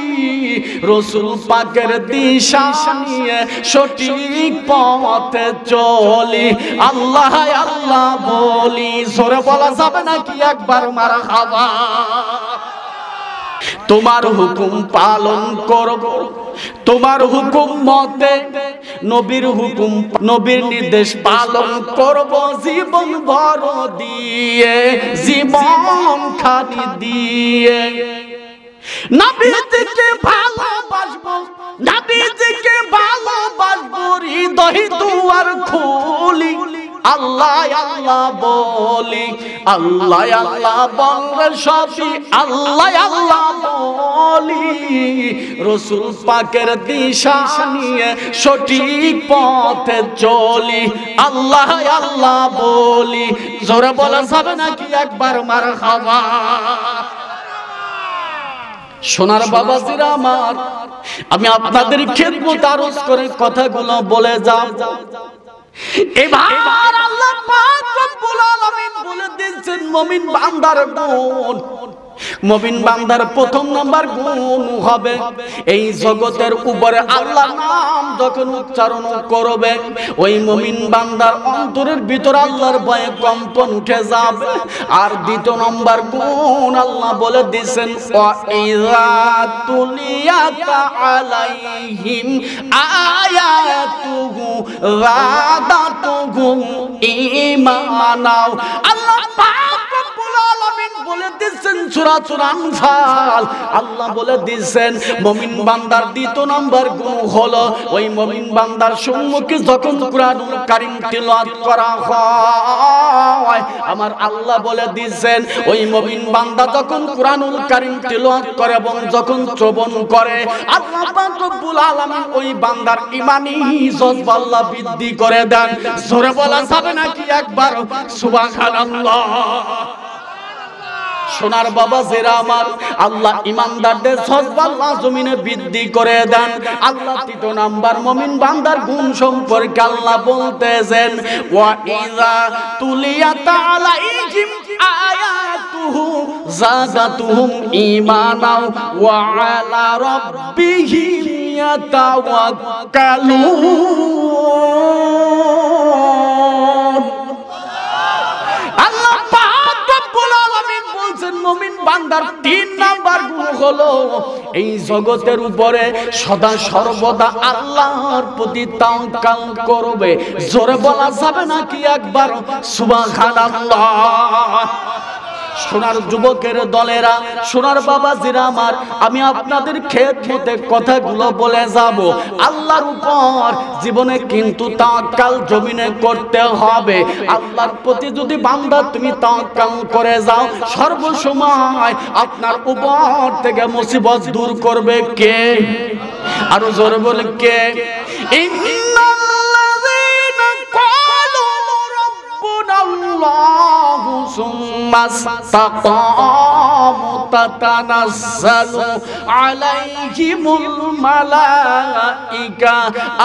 রাসূল পাকের দিশা নিয়ে সঠিক পথে চলি, আল্লাহ আল্লাহ বলি। জোরে বলা যাবে নাকি একবার মারহাবা? তোমার হুকুম পালন করব, তোমার হুকুম মতে নবীর হুকুম, নবীর নির্দেশ পালন করব, জীবন ভর দিয়ে, জীবন খালি দিয়ে। নবীজিকে ভালোবাসবো, নবীজিকে ভালোবাসবো, হৃদয় দুয়ার খুলি, আল্লাহ আল্লাহ বলি, আল্লাহ আল্লাহ বলে সবই আল্লাহ আল্লাহ বলি, রাসূল পাকের দিশা নিয়ে সঠিক পথে চলি, আল্লাহ আল্লাহ বলি। জোরে বলা যাবে নাকি একবার মারহাবা? সোনার বাবাজিরা আমার, আমি আপনাদের খেদমত আরজ করে কথাগুলো বলে যাব। এবার আল্লাহ আল্লাহ পাক রব্বুল আলামিন বলে দিয়েছেন মুমিন বান্দার গুণ। মুমিন বান্দার প্রথম নাম্বার গুণ হবে এই জগতের উপরে আল্লাহর নাম যখন উচ্চারণ করবে ওই মুমিন বান্দার অন্তরের ভিতর আল্লাহর ভয়ে কম্পন উঠে যাবে। আর দ্বিতীয় নাম্বার গুণ আল্লাহ বলে দিয়েছেন ওয়া ইযা তুলিয়াত আলাইহিম আয়াতুহু যাদাতুহুম ঈমানাও। আল্লাহ পাক রব্বুল আলামিন বলে দিয়েছেন সূরা আনফাল, আল্লাহ বলে দিয়েছেন মুমিন বান্দার দ্বিতীয় নাম্বার গুণ হলো ওই মুমিন বান্দার সম্মুখে যখন কুরআনুল কারীম তিলাওয়াত করা হয় আমার আল্লাহ বলে দিয়েছেন ওই মুমিন বান্দা যখন কুরআনুল কারীম তিলাওয়াত করে এবং যখন শ্রবণ করে আল্লাহ পাক রব্বুল আলামিন ওই বান্দার ঈমানি জজবা আল্লাহ বৃদ্ধি করে দেন। জোরে বলা যাবে নাকি একবার সুবহানাল্লাহ। সোনার বাবা জেরা আমার আল্লাহ ইমানদারদের জজবা আল্লাহ জমিনে বৃদ্ধি করে দেন। আল্লাহ তৃতীয় নাম্বার মুমিন বান্দার গুণ সম্পর্কে আল্লাহ বলতেছেন ওয়া ইযা তুলিয়াত আলাইহিম আয়াতুহু যাদাতুহুম ঈমানাও ওয়া আলা রাব্বিহিম ইয়াতাওয়াক্কালুন। আল্লাহ পাক রব্বুল আলামিন বলছেন মুমিন বান্দার তিন নাম্বার গুণ হলো এই জগতের উপরে সদা সর্বদা আল্লাহর প্রতি তাওয়াক্কুল করবে। জোরে বলা যাবে নাকি একবার সুবহানাল্লাহ। সোনার যুবকের দলেরা, সোনার বাবাজিরা আমার, আমি আপনাদের খেদমতে কথাগুলো বলে যাব। আল্লাহর উপর জীবনে কিন্তু তাওয়াক্কুল জমিনে করতে হবে। আল্লাহর প্রতি যদি বান্দা তুমি তাওয়াক্কুল করে যাও সর্বসময় আপনার উপর থেকে মুসিবত দূর করবে কে? আরো জোরে বলে কে? ইন্নাল্লাযীনা ক্বালু রাব্বুনাল্লাহু সুম্মা ইসতাকামু তাতানাজ্জালু আলাইহিমুল মালাইকা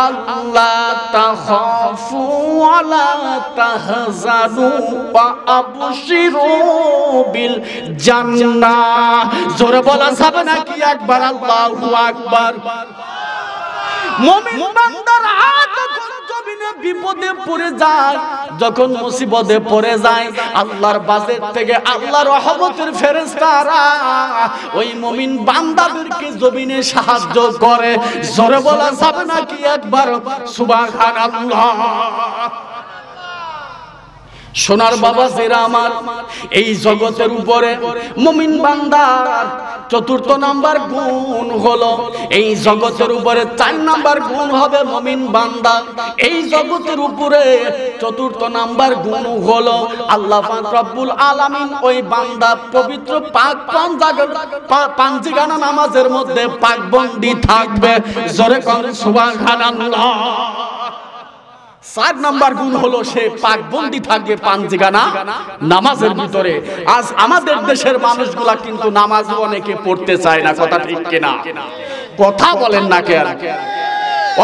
আল্লা তাখাফু ওয়া লা তাহজানু ওয়া আবশিরু বিল জান্নাহ। জোরে বলা যাবে নাকি একবার আল্লাহু আকবার। মুমিন বান্দারা যখন জমিনে বিপদে পড়ে যায়, যখন মুসিবতে পড়ে যায়, আল্লাহর বাজেট থেকে আল্লাহর রহমতের ফেরেশতারা ওই মুমিন বান্দাদেরকে জমিনে সাহায্য করে। জোরে বলা যাবে নাকি একবার সুবহানাল্লাহ। সোনার বাবা জেরা আমার, এই জগতের উপরে মুমিন বান্দার চতুর্থ নাম্বার গুণ হলো এই জগতের উপরে 4 নাম্বার গুণ হবে মুমিন বান্দা। এই জগতের উপরে চতুর্থ নাম্বার গুণ হলো আল্লাহ পাক রব্বুল আলামিন ওই বান্দা পবিত্র পাক পাঞ্জিগানা নামাজের মধ্যে পাকবন্দি থাকবে। জোরে কোন সুবহানাল্লাহ। 4 নাম্বার গুণ হলো সে পাকবন্দি থাকবে পাঞ্জিগানা নামাজের ভিতরে। আজ আমাদের দেশের মানুষগুলা কিন্তু নামাজ অনেকে পড়তে চায় না, কথা ঠিক কিনা? কথা বলেন না কেন?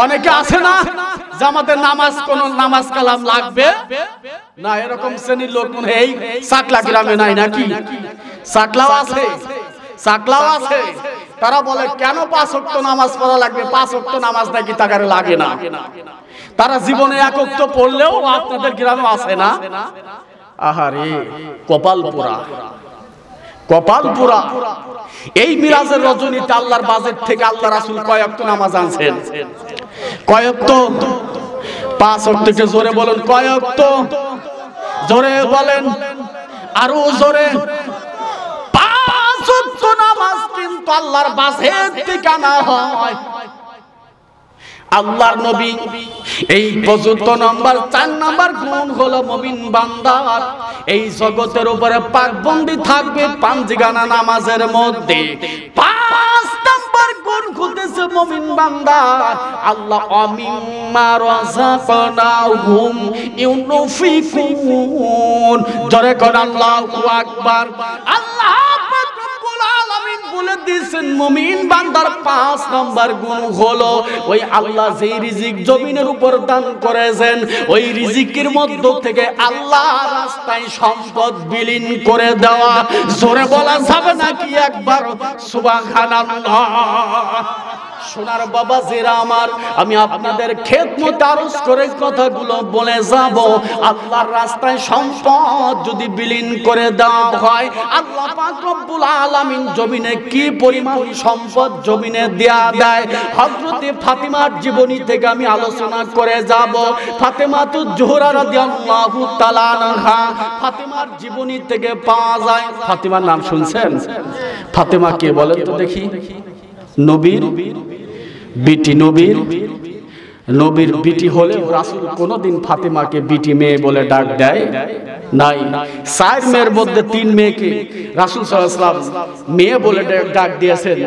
অনেকে আছে না যে আমাদের নামাজ কোন নামাজ কালাম লাগবে না, এরকম শ্রেণীর লোক মনে এই সাকলা গ্রামে নাই নাকি? সাকলাও আছে, সাকলাও আছে। তারা বলে কেন 5 ওয়াক্ত নামাজ পড়া লাগবে? 5 ওয়াক্ত নামাজ নাকি তাকারে লাগে না। তারা জীবনে 1 ওয়াক্ত পড়লেও আপনাদের গ্রামে আছে না। আহারে কপাল পোড়া, কপাল পোড়া। এই মিরাজের রজনীতে আল্লাহর বাজেট থেকে আল্লাহ রাসূল কয় ওয়াক্ত নামাজ আনছেন? কয় ওয়াক্ত? 5 ওয়াক্তকে জোরে বলেন কয় ওয়াক্ত? জোরে বলেন, আরো জোরে। 5 ওয়াক্ত নামাজ কিন্তু আল্লাহর বাজেট থেকে আনা হয়। আল্লাহর নবী এই চতুর্থ নাম্বার 4 নাম্বার গুণ হলো মুমিন বান্দার এই জগতের উপরে পাকবন্দি থাকবে পাঞ্জিগানা নামাজের মধ্যে। 5 নাম্বার গুণ হতেছে মুমিন বান্দা আল্লাহ আমিম্মা রাযাকনাহুম ইউনফিকুন। জোরে কোন আল্লাহু আকবার। আল্লাহ বলে দিয়েছেন মুমিন বান্দার 5 নম্বর গুণ হলো ওই আল্লাহ যেই রিজিক জমিনের উপর দান করেছেন ওই রিজিকের মধ্য থেকে আল্লাহর রাস্তায় সম্পদ বিলীন করে দেওয়া। জোরে বলা যাবে নাকি একবার সুবহানাল্লাহ? সোনার বাবা জিরা আমার, আমি আপনাদের খেদমত আরজ করে কথাগুলো বলে যাব। আল্লাহর রাস্তায় সম্পদ যদি বিলীন করে দেওয়া হয়, আল্লাহ পাক রব্বুল আলামিন জমিনে কি পরিমাণ সম্পদ জমিনে দেয়া দেয়। হযরতে ফাতিমার জীবনী থেকে আমি আলোচনা করে যাব। ফাতেমাতুজ জোহরা রাদিয়াল্লাহু তাআলা আনহা, ফাতিমার জীবনী থেকে পাওয়া যায়। ফাতিমার নাম শুনছেন? ফাতেমা কে বলেন তো দেখি? নবীর বিটি, নবীর বিটি হলে রাসূল কোনদিন ফাতেমাকে বিটি মেয়ে বলে ডাক দেয় নাই। 4 মেয়ের মধ্যে 3 মেয়েকে রাসূল সাল্লাল্লাহু আলাইহি ওয়াসাল্লাম মেয়ে বলে ডাক দিয়েছেন,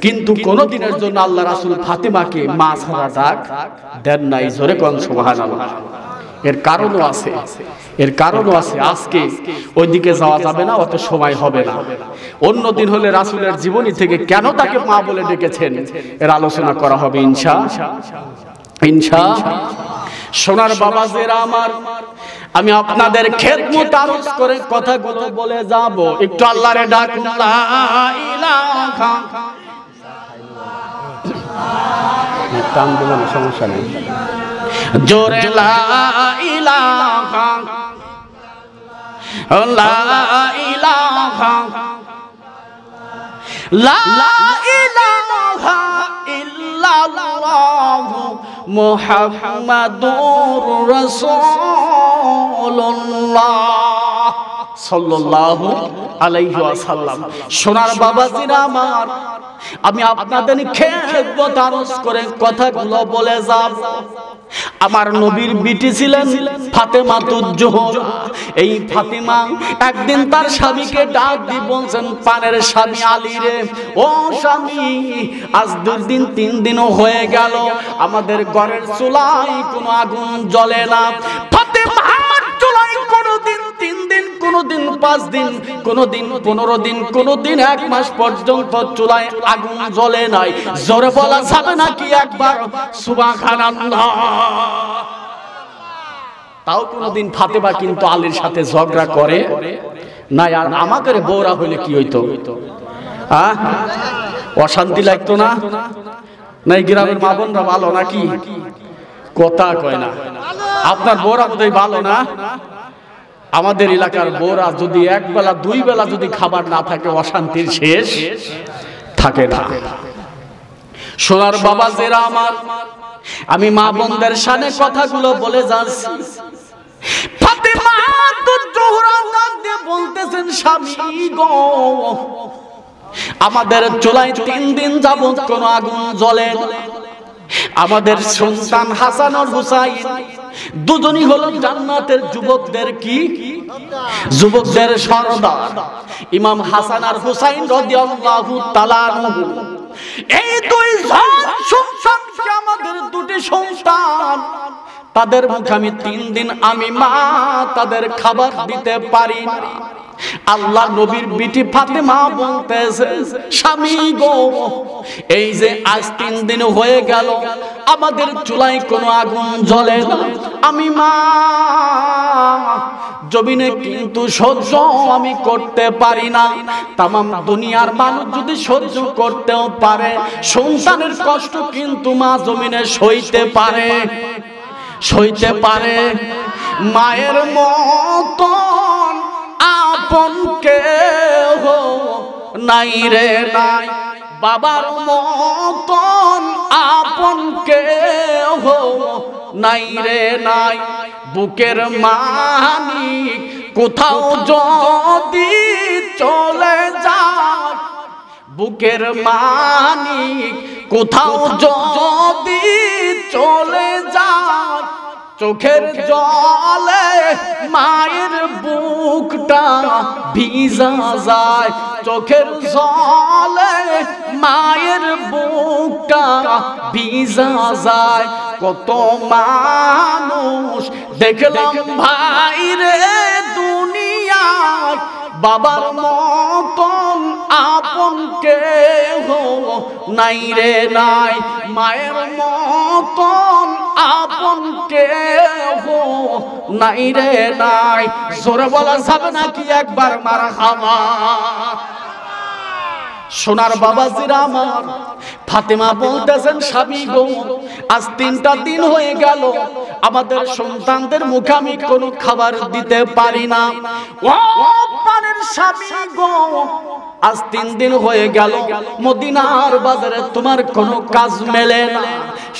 কিন্তু কোনদিনের জন্য আল্লাহ রাসূল ফাতেমাকে মা ছাড়া ডাক দেন নাই। জোরে কোন সুবহানাল্লাহ। এর কারণও আছে। আজকে ওইদিকে যাওয়া যাবে না, অত সময় হবে না। অন্যদিন হলে রাসূলের জীবনী থেকে কেন তাকে মা বলে ডেকেছেন এর আলোচনা করা হবে ইনশাআল্লাহ। সোনার বাবাজেরা আমার, আমি আপনাদের খেদমত আরজ করে কথাগুলো বলে যাব। একটু আল্লাহরে ডাকুন, লা ইলাহা টান দেবেন, সমস্যা নেই। জোরে লা ইলাহা লা ইলাহা লা ইলাহা ইল্লাল্লাহ মুহাম্মাদুর রাসূলুল্লাহ সাল্লাল্লাহু আলাইহি ওয়াসাল্লাম। সোনার বাবাজিরা আমার, আমি আপনাদের খেদমত আরজ করে কথাগুলো বলে যাব। আমার নবীর বিটি ছিলেন ফাতেমাতুজ জোহরা। এই ফাতিমা একদিন তার স্বামীকে ডাক দিয়ে বলছেন, পানের স্বামী আলী রে, ও স্বামী, আজ 2 দিন 3 দিনও হয়ে গেল আমাদের ঘরের চুলায় কোনো আগুন জ্বলে না। ফাতেমার চুলায় কোনোদিন 3 দিন, কোনোদিন 5 দিন, কোনোদিন 15 দিন, কোনোদিন 1 মাস পর্যন্ত চুলায় আগুন জ্বলে নাই। জোরে বলা যাবে নাকি একবার সুবহানাল্লাহ? তাও কোনদিন ফাতেমা কিন্তু আলীর সাথে ঝগড়া করে না। আর আমাদের বউরা হইলে কি হইতো? অশান্তি লাগতো না? নাই গ্রামের মা বোনরা ভালো নাকি? কথা কয় না। আপনার বউরা বোধহয় ভালো না? আমাদের এলাকার বউরা যদি 1 বেলা 2 বেলা যদি খাবার না থাকে, অশান্তির শেষ থাকে না। সোনার বাবাজেরা আমার, আমি মা বোনদের শানে কথাগুলো বলে যাচ্ছি। ফাতেমাতুজ জোহরা বলতেছেন, স্বামী গো, আমাদের চুলায় 3 দিন যাবত কোনো আগুন জ্বলে না। আমাদের সন্তান হাসান আর হুসাইন দুজনই হলো জান্নাতের যুবকদের কি? যুবকদের সরদার। ইমাম হাসান আর হুসাইন রাদিয়াল্লাহু তাআলা আনহু, এই 2 জন সন্তানকে আমাদের 2টি সন্তান, তাদের মুখে আমি 3 দিন আমি মা তাদের খাবার দিতে পারি না। আল্লাহ নবীর বিটি ফাতেমা বলতেছে, স্বামী গো, এই যে আজ 3 দিন হয়ে গেল আমাদের চুলায় কোনো আগুন জ্বলে না। আমি মা জমিনে কিন্তু সহ্য আমি করতে পারি না। তামাম দুনিয়ার মানুষ যদি সহ্য করতেও পারে, সন্তানের কষ্ট কিন্তু মা জমিনে সইতে পারে। মায়ের মতন আপন কেহ নাই রে নাই, বাবার মতন আপন কেহ নাই রে নাই। বুকের মানিক কোথাও যদি চলে যায়, বুকের মানিক কোথাও যদি চলে যায়, চোখের জলে মায়ের বুকটা ভিজা যায়। চোখের জলে মায়ের বুকটা ভিজা যায়। কত মানুষ দেখলাম ভাই রে দুনিয়ায় বাবার মতন আপন কেহ নাই রে নাই, মায়ের মতন আপন কেহ নাই রে নাই। জোরে বলা যাবে নাকি একবার মারহাবা? সোনার বাবাজিরা আমার, ফাতেমা বলতেছেন স্বামী গো, আজ 3টা দিন হয়ে গেল আমাদের সন্তানদের মুখে আমি কোনো খাবার দিতে পারি না। ও পানের স্বামী গো, আজ 3 দিন হয়ে গেল মদিনার বাজারে তোমার কোনো কাজ মেলে না।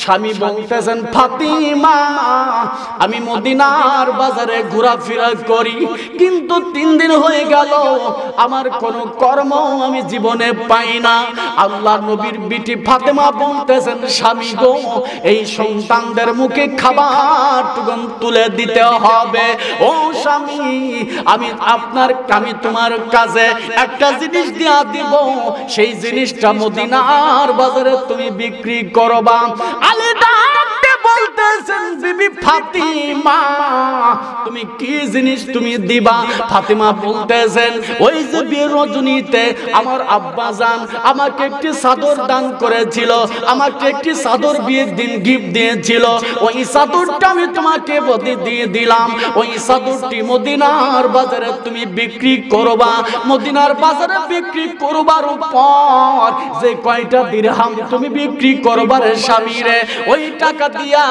স্বামী বলতেছেন ফাতিমা, আমি মদিনার বাজারে ঘোরাফেরা করি, কিন্তু 3 দিন হয়ে গেল আমার কোনো কর্ম আমি জীবনে পাই না। আল্লাহ নবীর বিটি ফাতেমা বলতেছেন স্বামী গো, এই সন্তানদের মুখে খাবার টুকুন তুলে দিতে হবে। ও স্বামী, আমি তোমার কাছে একটা জিনিস দিয়া দিব, সেই জিনিসটা মদিনার বাজারে তুমি বিক্রি করবা। আলী ডাকতে বলতেছেন বিবি ফাতিমা, তুমি কি জিনিস তুমি দিবা? ফাতিমা বলতেছেন ওই যে বিয়ের রজনীতে আমার আব্বা জান আমাকে একটি চাদর দান করেছিল, আমাকে একটি চাদর বিয়ের দিন গিফট দিয়েছিল, ওই চাদরটা আমি তোমাকে বদি দিয়ে দিলাম। ওই চাদরটি মদিনার বাজারে তুমি বিক্রি করবা। মদিনার বাজারে বিক্রি করবার পর যে কয়টা দিরহাম তুমি বিক্রি করবার স্বামী রে, ওই টাকা দিয়া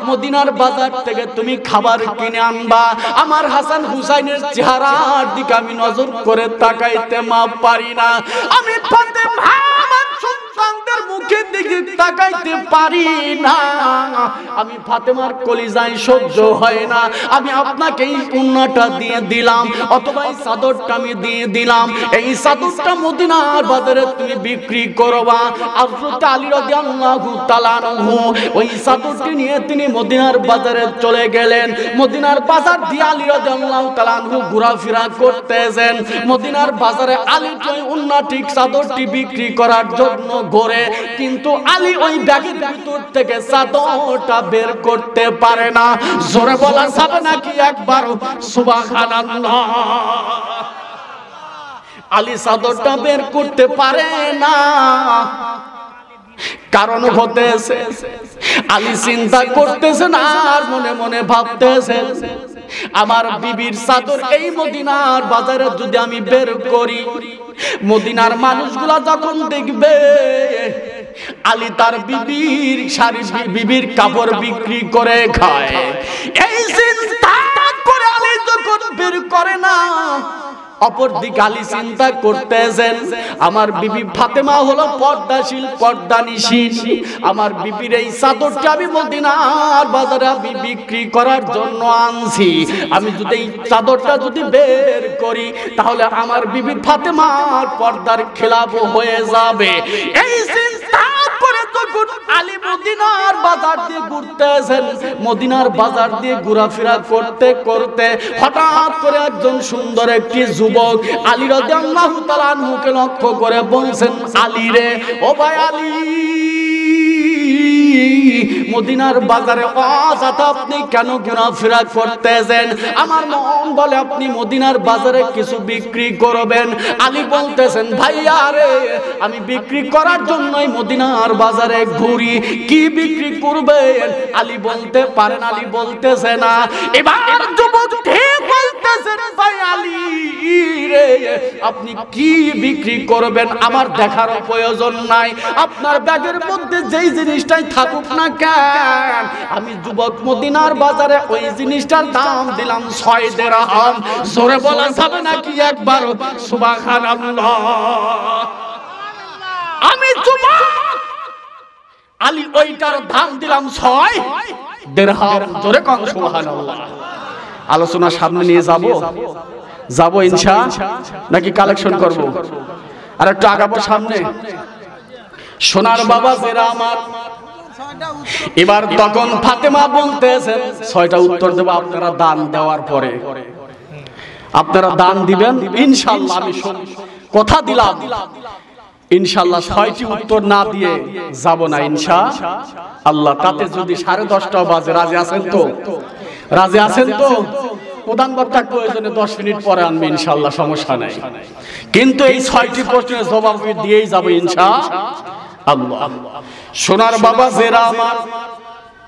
মদিনার বাজার থেকে তুমি খাবার কিনে আনবা। আমার হাসান হুসাইনের চেহারার দিকে আমি নজর করে তাকাইতে পারি না। আমি ফাতেমা আমার সন্তানদের মুখের দিকে তাকাইতে পারি না। আমি ফাতেমার কলিজায় সহ্য হয় না। আমি আপনাকে এই উন্নাটা দিয়ে দিলাম, অথবা এই চাদরটা আমি দিয়ে দিলাম, এই চাদরটা মদিনার বাজারে তুমি বিক্রি করবা। হযরত আলী রাদিয়াল্লাহু তাআলা আনহু ওই চাদরটি নিয়ে তিনি মদিনার বাজারে চলে গেলেন। মদিনার বাজার দিয়ে আলী রাদিয়াল্লাহু তাআলা আনহু ঘোরাফেরা করতেছেন। মদিনার বাজারে আলী ওই উন্নাটি চাদরটি বিক্রি করার জন্য ঘোরে, কিন্তু আলী ওই ব্যাগের ভিতর থেকে চাদরটা বের করতে পারে না। জোরে বলা যাবে নাকি একবার সুবহানাল্লাহ? আলী চাদরটা বের করতে পারে না, কারণ হতেছে আলী চিন্তা করতেছেন আর মনে মনে ভাবতেছেন, আমার বিবির চাদর এই মদিনার বাজারে যদি আমি বের করি, মদিনার মানুষগুলা যখন দেখবে আলী তার বিবির শাড়ি বিবির কাপড় বিক্রি করে খায়, এই চিন্তা করে আলী যখন বের করে না, অপর দিকে আলী চিন্তা করতেছেন আমার বিবি ফাতেমা হলো পর্দাশীল পর্দানিশী, আমার বিবির এই চাদরটা আমি মদিনার বাজারে আমি বিক্রি করার জন্য আনছি, আমি যদি এই চাদরটা যদি বের করি তাহলে আমার বিবি ফাতেমার পর্দার খেলাফ হয়ে যাবে। এই চিন্তা করে তখন আলী মদিনার বাজার দিয়ে ঘুরতেছেন। মদিনার বাজার দিয়ে ঘোরাফেরা করতে করতে হঠাৎ করে একজন সুন্দর একটি যুবক আলী রাদিয়াল্লাহু তাআলা আনহুকে লক্ষ্য করে বলছেন, আলী রে, ও ভাই আলী, মদিনার বাজারে অযথা আপনি কেন ঘোরাফেরা করতেছেন? আমার মন বলে আপনি মদিনার বাজারে কিছু বিক্রি করবেন। আলী বলতেছেন, ভাইয়া রে, আমি বিক্রি করার জন্যই মদিনার বাজারে ঘুরি, কি বিক্রি করবেন? আলী বলতে পারেন, আলী বলতেছে না। এবার যুবক ঠিক বলতেছেন, ভাই আলী রে, আপনি কি বিক্রি করবেন আমার দেখার প্রয়োজন নাই, আপনার ব্যাগের মধ্যে যেই জিনিসটাই থাকুক না কেন, আমি যুবক মদিনার বাজারে ওই জিনিসটার দাম দিলাম 6 দিরহাম। জোরে বলা যাবে নাকি একবার সুবহানাল্লাহ? আমি যুবক, আলী ওইটার দাম দিলাম 6 দিরহাম। জোরে কোন সুবহানাল্লাহ? আলোচনা সামনে নিয়ে যাব ইনশাআল্লাহ, নাকি কালেকশন করব? আর একটু আগাবো সামনে। সোনার বাবা জেরা আমার, এবার তখন ফাতেমা বলতেছেন 6টা উত্তর দেব আপনারা দান দেওয়ার পরে, আপনারা দান দিবেন ইনশাআল্লাহ। আমি কথা দিলাম ইনশাআল্লাহ 6টি উত্তর না দিয়ে যাব না ইনশাআল্লাহ। তাতে যদি 10:30টাও বাজে, রাজি আছেন তো? রাজি আছেন তো? প্রধান বক্তা প্রয়োজনে 10 মিনিট পরে আনবে ইনশাআল্লাহ, সমস্যা নাই। কিন্তু এই 6টি প্রশ্নের জবাব আমি দিয়েই যাব ইনশাআল্লাহ। সোনার বাবা জেরা আমার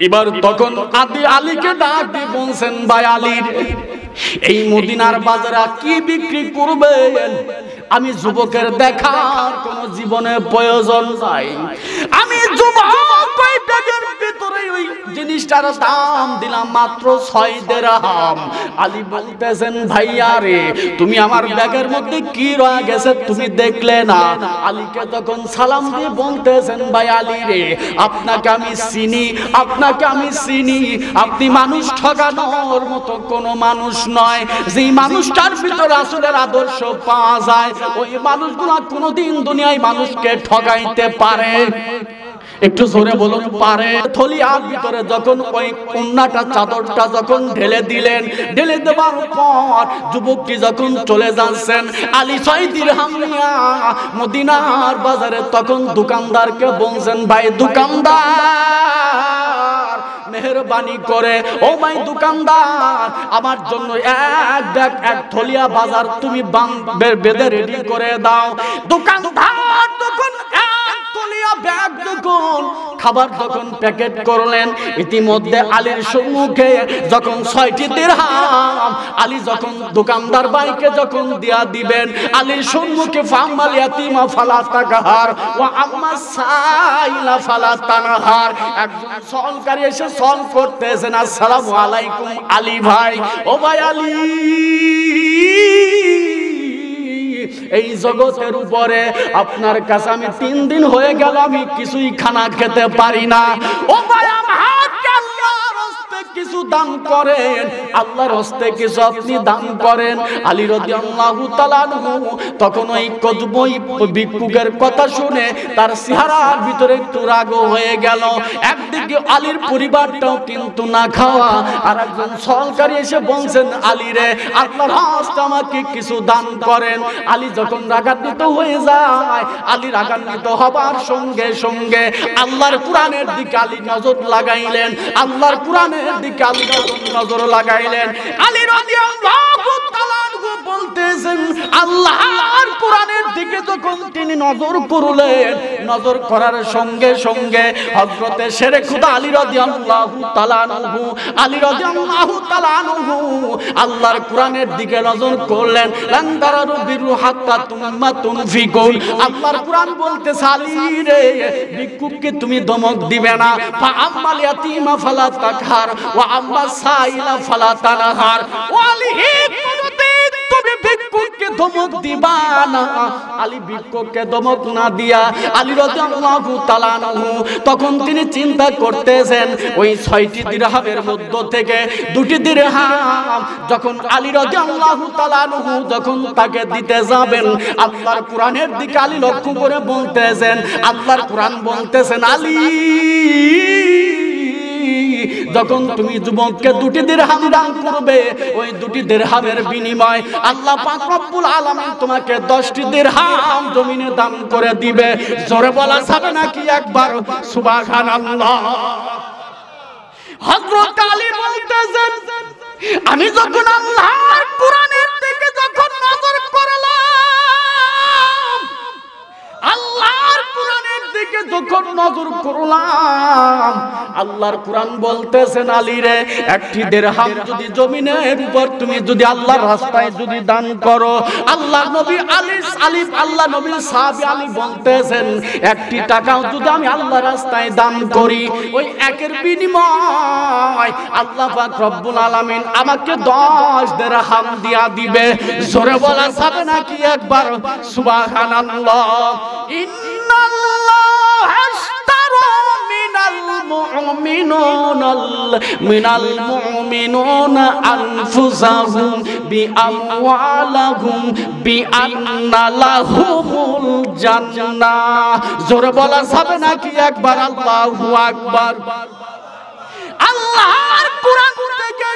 এবার তখন আলীকে ডাক দিয়ে বলছেন, ভাই আলী, এই মদিনার বাজারে কি বিক্রি করবেন? আমি যুবকের দেখার কোন জীবনে প্রয়োজন নাই। আমি যুবক, ওই ব্যাগের ভিতরে ওই জিনিসটার দাম দিলাম মাত্র 6 দিরহাম। আলী বলতেছেন, ভাইয়া রে, তুমি আমার ব্যাগের মধ্যে কি রয়ে গেছে তুমি দেখলে না? আলীকে তখন সালাম দিয়ে বলতেছেন, ভাই আলী রে, আপনাকে আমি চিনি, আপনাকে আমি চিনি। আপনি মানুষ ঠকানোর মতো কোনো মানুষ নয়। যেই মানুষটার ভিতরে রাসূলের আদর্শ পাওয়া যায়, ওই মানুষগুলো কোনোদিন দুনিয়ায় মানুষকে ঠকাইতে পারে? একটু জোরে বলুন, পারে? থলিয়ার ভিতরে যখন ওই কন্যাটা চাদরটা যখন ঢেলে দিলেন, ঢেলে দেওয়ার পর যুবকটি যখন চলে যাচ্ছেন, আলী 6 দিরহাম নিয়া মদিনার বাজারে তখন দোকানদারকে বলছেন, ভাই দোকানদার, মেহরবানি করে, ও ভাই দোকানদার, আমার জন্য এক থলিয়া বাজার তুমি বেঁধে রেডি করে দাও। দোকানদার তখন ব্যাগ যখন খাবার যখন প্যাকেট করলেন, ইতিমধ্যে আলীর সম্মুখে যখন 6টি দিরহাম আলী যখন দোকানদার ভাইকে যখন দিয়া দিবেন, আলীর সম্মুখে ফামাল ইয়াতিমা ফালা তাকহার ওয়া আম্মা সাইলা ফালা তানহার, একজন সলকারী এসে সল করতেছেন, আসসালামু আলাইকুম আলী ভাই। ও ভাই আলী, এই জগতের উপরে আপনার কাছে আমি 3 দিন হয়ে গেল আমি কিছুই খানা খেতে পারি না। ও ভাই, আমাকে আল্লাহর রাস্তে কিছু দান করেন, আল্লাহর রাস্তে কিছু আপনি দান করেন। আলী রাদিয়াল্লাহু তাআলা আনহু তখন ওই কজবই ভিক্ষুকের কথা শুনে তার চেহারার ভিতরে একটু রাগ হয়ে গেল। একদিকে আলীর পরিবারটাও কিন্তু না খাওয়া, আর একজন সহকারী এসে বলছেন, আলী রে, আল্লাহর রাস্তে আমাকে কিছু দান করেন। আলী যখন রাগান্বিত হয়ে যায়, আলী রাগান্বিত হবার সঙ্গে সঙ্গে আল্লাহর কোরআনের দিকে আলী নজর লাগাইলেন, আল্লাহর কোরআনের দিকে আলী নজর লাগাইলেন। আলী রাদিয়াল্লাহু তাআলা আনহু বলতেছেন, আল্লাহর কোরআনের দিকে যখন তিনি নজর করলেন, নজর করার সঙ্গে সঙ্গে হযরতে শেরে খুদা আলী রাদিয়াল্লাহু তাআলা আনহু, আলী রাদিয়াল্লাহু তাআলা আনহু আল্লাহর কোরআনের দিকে নজর করলেন। লান তারারু বিরু হাত্তা তুম্মা তুনফিকুন, আল্লাহর কোরআন বলতেছে, আলী রে, ভিক্ষুককে তুমি ধমক দিবে না। ফা আম্মাল ইয়াতিমা ফালা তাকহার ওয়া আম্মা সাইলা ফালা তানহার। ও আলী, কোনদিন তুমি ভিক্ষুককে ধমক দিবা না। আলী ভিক্ষুককে ধমক না দিয়া আলী রাদিয়াল্লাহু তাআলা আনহু তখন তিনি চিন্তা করতেছেন, ওই 6টি দিরহামের মধ্য থেকে 2টি দিরহাম যখন আলী রাদিয়াল্লাহু তাআলা আনহু যখন তাকে দিতে যাবেন, আল্লাহর কোরআনের দিকে আলী লক্ষ্য করে বলতেছেন, আল্লাহর কোরআন বলতেছেন, আলী, যখন তুমি যুবককে 2টি দিরহাম দান করবে, ওই 2টি দিরহামের বিনিময় আল্লাহ পাক রব্বুল আলামিন তোমাকে 10টি দিরহাম জমিনে দান করে দিবে। জোরে বলা যাবে নাকি একবার সুবহানাল্লাহ? হযরত আলী বলতেছেন, আমি যখন আল্লাহর কোরআনের দিকে যখন নজর করলাম, আল্লাহর কোরআনের দিকে যখন নজর করলাম, আল্লাহর কোরআন বলতেছেন, আলী রে, 1টি দিরহাম যদি জমিনের উপর তুমি যদি আল্লাহর রাস্তায় যদি দান করো, আল্লাহ নবী আল্লাহ নবী সাহাবী আলী বলতেছেন, 1টি টাকাও যদি আমি আল্লাহর রাস্তায় দান করি, ওই একের বিনিময় আল্লাহ পাক রব্বুল আলামিন আমাকে 10 দিরহাম দিয়া দিবে। জোরে বলা যাবে নাকি একবার সুবহানাল্লাহ? ইন্নাল্লাহা আশতারা মিনাল মুমিনুনা আনফুসাহুম বিআমওয়ালিহিম বিআন্না লাহুমুল জান্নাহ। জোরে বলা যাবে নাকি একবার আল্লাহু আকবার? আল্লাহর কোরআন থেকে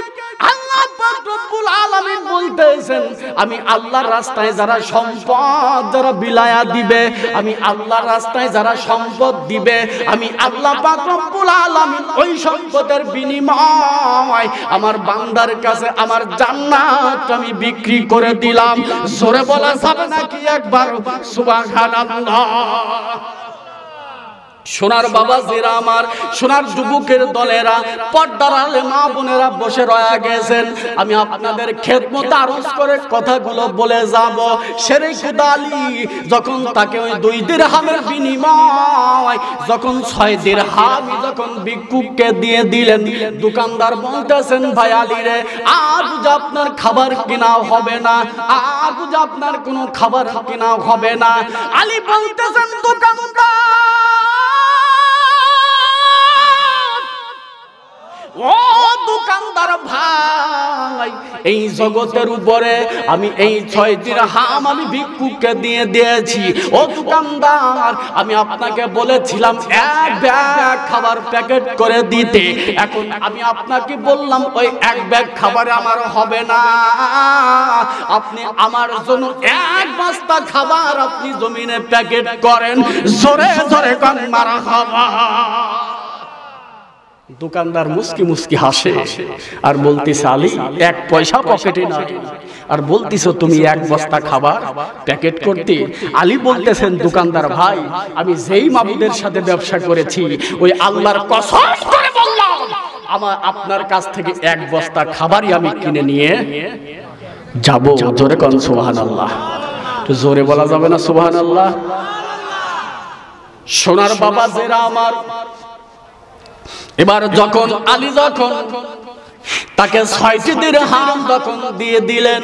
আল্লাহ পাক রব্বুল আলামিন বলতেছেন, আমি আল্লাহর রাস্তায় যারা সম্পদ যারা বিলায়া দিবে, আমি আল্লাহর রাস্তায় যারা সম্পদ দিবে, আমি আল্লাহ পাক রব্বুল আলামিন ওই সম্পদের বিনিময় আমার বান্দার কাছে আমার জান্নাত আমি বিক্রি করে দিলাম। জোরে বলা যাবে নাকি একবার সুবহানাল্লাহ? সোনার বাবা জিরা আমার, সোনার যুবকের দলেরা, পর্দার আলে মা বোনেরা বসে রয়ে গেছেন। আমি আপনাদের খেদমত আরজ করে কথাগুলো বলে যাব। শেরে খুদা আলী যখন তাকে ওই 2 দিরহামের বিনিময় যখন 6 দিরহাম যখন ভিক্ষুককে দিয়ে দিলেন, দোকানদার বলতেছেন, ভাই আলী রে, আজ যে আপনার খাবার কিনা হবে না, আজ যে আপনার কোনো খাবার কিনা হবে না। আলী বলতেছেন, দোকানদার ও দোকানদার ভাই, এই জগতের উপরে আমি এই 6 দিরহাম আমি ভিক্ষুককে দিয়ে দিয়েছি। ও দোকানদার, আমি আপনাকে বলেছিলাম 1 ব্যাগ খাবার প্যাকেট করে দিতে, এখন আমি আপনাকে বললাম ওই 1 ব্যাগ খাবার আমার হবে না, আপনি আমার জন্য 1 বস্তা খাবার আপনি জমিনে প্যাকেট করেন। জোরে জোরে কান মারহাবা। দোকানদার মুস্কি মুস্কি হাসে আর বলতেছে, আলী 1 পয়সা পকেটে না, আর বলতিছো তুমি 1 বস্তা খাবার প্যাকেট করতে। আলী বলতেছেন, দোকানদার ভাই, আমি যেই মাবুদের সাথে ব্যবসা করেছি ওই আল্লাহর কসম করে বললাম, আমার আপনার কাছ থেকে 1 বস্তা খাবারই আমি কিনে নিয়ে যাব। জোরে কোন সুবহানাল্লাহ? তো জোরে বলা যাবে না সুবহানাল্লাহ? সোনার বাবা জেরা আমার, এবার যখন আলী যখন তাকে 6টি দিরহাম যখন দিয়ে দিলেন,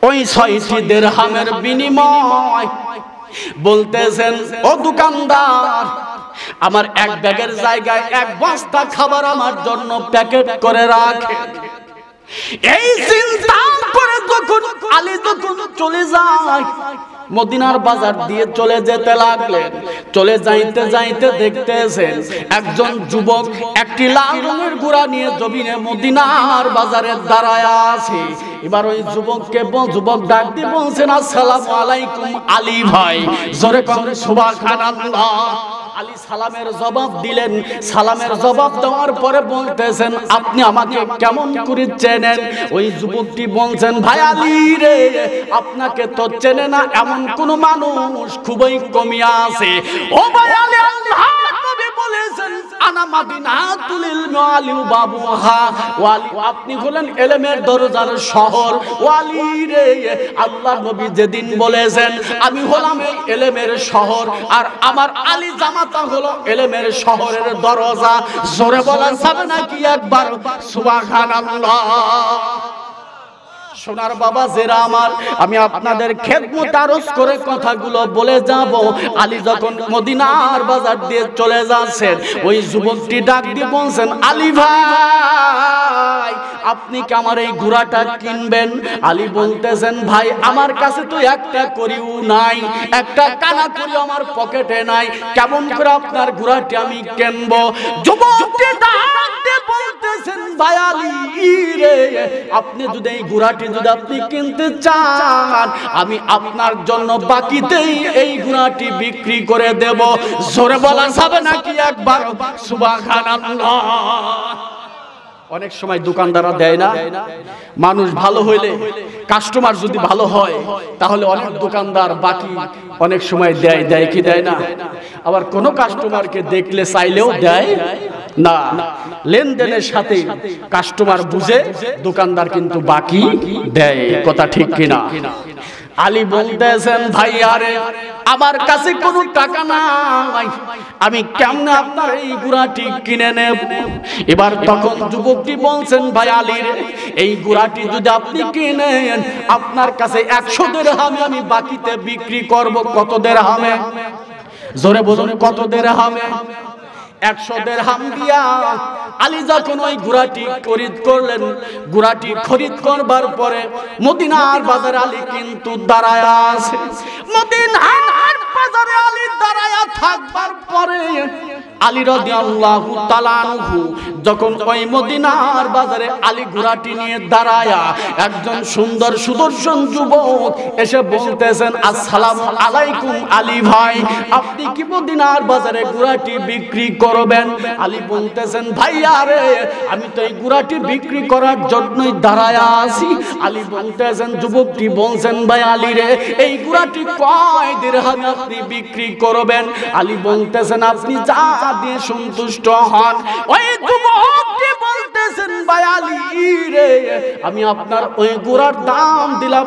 ওই 6টি দিরহামের বিনিময় বলতেছেন, ও দোকানদার, আমার 1 ব্যাগের জায়গায় 1 বস্তা খাবার আমার জন্য প্যাকেট করে রাখেন। এই চিন্তা করে যখন আলী যখন চলে যায়, মদিনার বাজার দিয়ে চলে যেতে লাগলেন। চলে যাইতে যাইতে দেখতেছেন একজন যুবক একটি লাল রঙের ঘোড়া নিয়ে জমিনে মদিনার বাজারে দাঁড়ায় আছে। এবার ওই যুবক ডাক দিয়ে বলছেন, আসসালামু আলাইকুম আলী ভাই। জোরে কোন সুবহানাল্লাহ? আলী সালামের জবাব দিলেন। সালামের জবাব দেওয়ার পরে বলতেছেন, আপনি আমাকে কেমন করে চেনেন? ওই যুবকটি বলছেন, ভাই আলী রে, আপনাকে তো চেনে না এমন কোন মানুষ খুবই কমই আছে। ও ভাই আলী, আল্লাহর নবী বলেছেন, আনা মাদিনাতুল ইলমি আলী বাবুহা, ওয়ালি আপনি হলেন ইলমের দরজার শহর। ওয়ালি রে, আল্লাহর নবী যেদিন বলেছেন আমি হলাম এই ইলমের শহর, আর আমার আলী জামাতা হলো ইলমের শহরের দরজা। জোরে বলা যাবে নাকি একবার সুবহানাল্লাহ? সোনার বাবা জেরা আমার, আমি আপনাদের খেদমত আরজ করে কথাগুলো বলে যাব। আলী যখন মদিনার বাজার দিয়ে চলে যাচ্ছেন, ওই যুবকটি ডাক দিয়ে বলছেন, আলী ভাই, আপনি কি আমার এই ঘোড়াটা কিনবেন? আলী বলতেছেন, ভাই আমার কাছে তো একটা করিও নাই, একটা কানা করি আমার পকেটে নাই, কেমন করে আপনার ঘোড়াটি আমি কিনবো? যুবকটি ডাক দিয়ে বলতেছেন, ভাই আলী রে, আপনি যদি এই ঘোড়াটি যদি আপনি কিনতে চান, আমি আপনার জন্য বাকিতেই এই ঘোড়াটি বিক্রি করে দেব। জোরে বলা যাবে নাকি একবার সুবহানাল্লাহ? অনেক সময় দোকানদাররা দেয় না, মানুষ ভালো হইলে, কাস্টমার যদি ভালো হয়, তাহলে অনেক দোকানদার বাকি অনেক সময় দেয় কি দেয় না? আবার কোন কাস্টমারকে দেখলে চাইলেও দেয় না। লেনদেনের সাথে কাস্টমার বুঝে দোকানদার কিন্তু বাকি দেয়। কথা ঠিক কিনা? আলী বলতেছেন, ভাই আরে, আমার কাছে কোনো টাকা নাই, আমি কেমনে আপনার এই ঘোড়াটি কিনে নেব? এবার তখন যুবকটি বলছেন, ভাই আলী রে, এই ঘোড়াটি যদি আপনি কিনেন, আপনার কাছে 100 দিরহামে আমি বাকিতে বিক্রি করব। কত দিরহামে? জোরে বলুন, কত দিরহামে? 100 দিরহাম দিয়া আলী যখন ওই ঘোড়াটি খরিদ করলেন, ঘোড়াটি খরিদ করবার পরে মদিনার বাজারে আলী কিন্তু দাঁড়ায় আছে। মদিনার বাজারে আলী দাঁড়ায় থাকবার পরে আলী রাদিয়াল্লাহু তাআলা আনহু যখন ওই মদিনার বাজারে আলী ঘোড়াটি নিয়ে দাঁড়ায়া একজন সুন্দর সুদর্শন যুবক এসে বলতেছেন, আসসালামু আলাইকুম আলী ভাই, আপনি কি মদিনার বাজারে ঘোড়াটি বিক্রি করবেন? আলী বলতেছেন, ভাইয়া রে, আমি তো এই ঘোড়াটি বিক্রি করার জন্যই দাঁড়ায়া আছি। আলী বলতেছেন, যুবকটি বলছেন, ভাই আলী রে, এই ঘোড়াটি কয় দিরহামে আপনি বিক্রি করবেন? আলী বলতেছেন, আপনি যা দিয়ে সন্তুষ্ট হন। ওই যুবকটি বলতেছেন, ভাই আলী রে, আমি আপনার ওই ঘোড়ার দাম দিলাম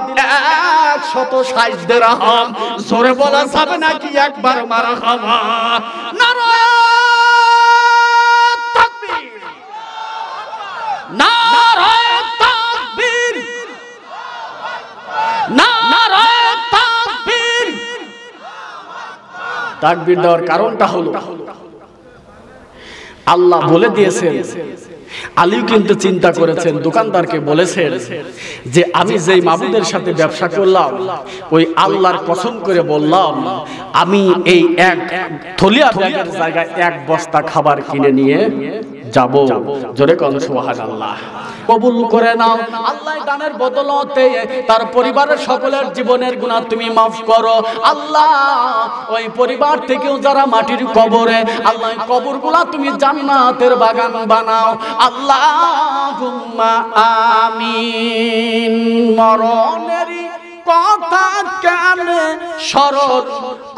160 দিরহাম। জোরে বলা যাবে নাকি একবার মারহাবা? নারায়ে তাকবীর, নারায়ে তাকবীর, নারায়ে তাকবীর। তাকবীর দেওয়ার কারণটা হলো আল্লাহ বলে দিয়েছেন। আলীও কিন্তু চিন্তা করেছেন, দোকানদারকে বলেছেন যে আমি যেই মাবুদের সাথে ব্যবসা করলাম ওই আল্লাহর কসম করে বললাম, আমি এই এক থলিয়া ব্যাগের জায়গায় এক বস্তা খাবার কিনে নিয়ে যাব। জোরে কোন সুবহানাল্লাহ। কবুল করে নাও আল্লাহ, দানের বদলতে তার পরিবারের সকলের জীবনের গুনাহ তুমি মাফ করো আল্লাহ। ওই পরিবার থেকেও যারা মাটির কবরে, আল্লাহ কবরগুলা তুমি জান্নাতের বাগান বানাও আল্লাহুম্মা আমিন। মরণেরই কথা কেন স্মরণ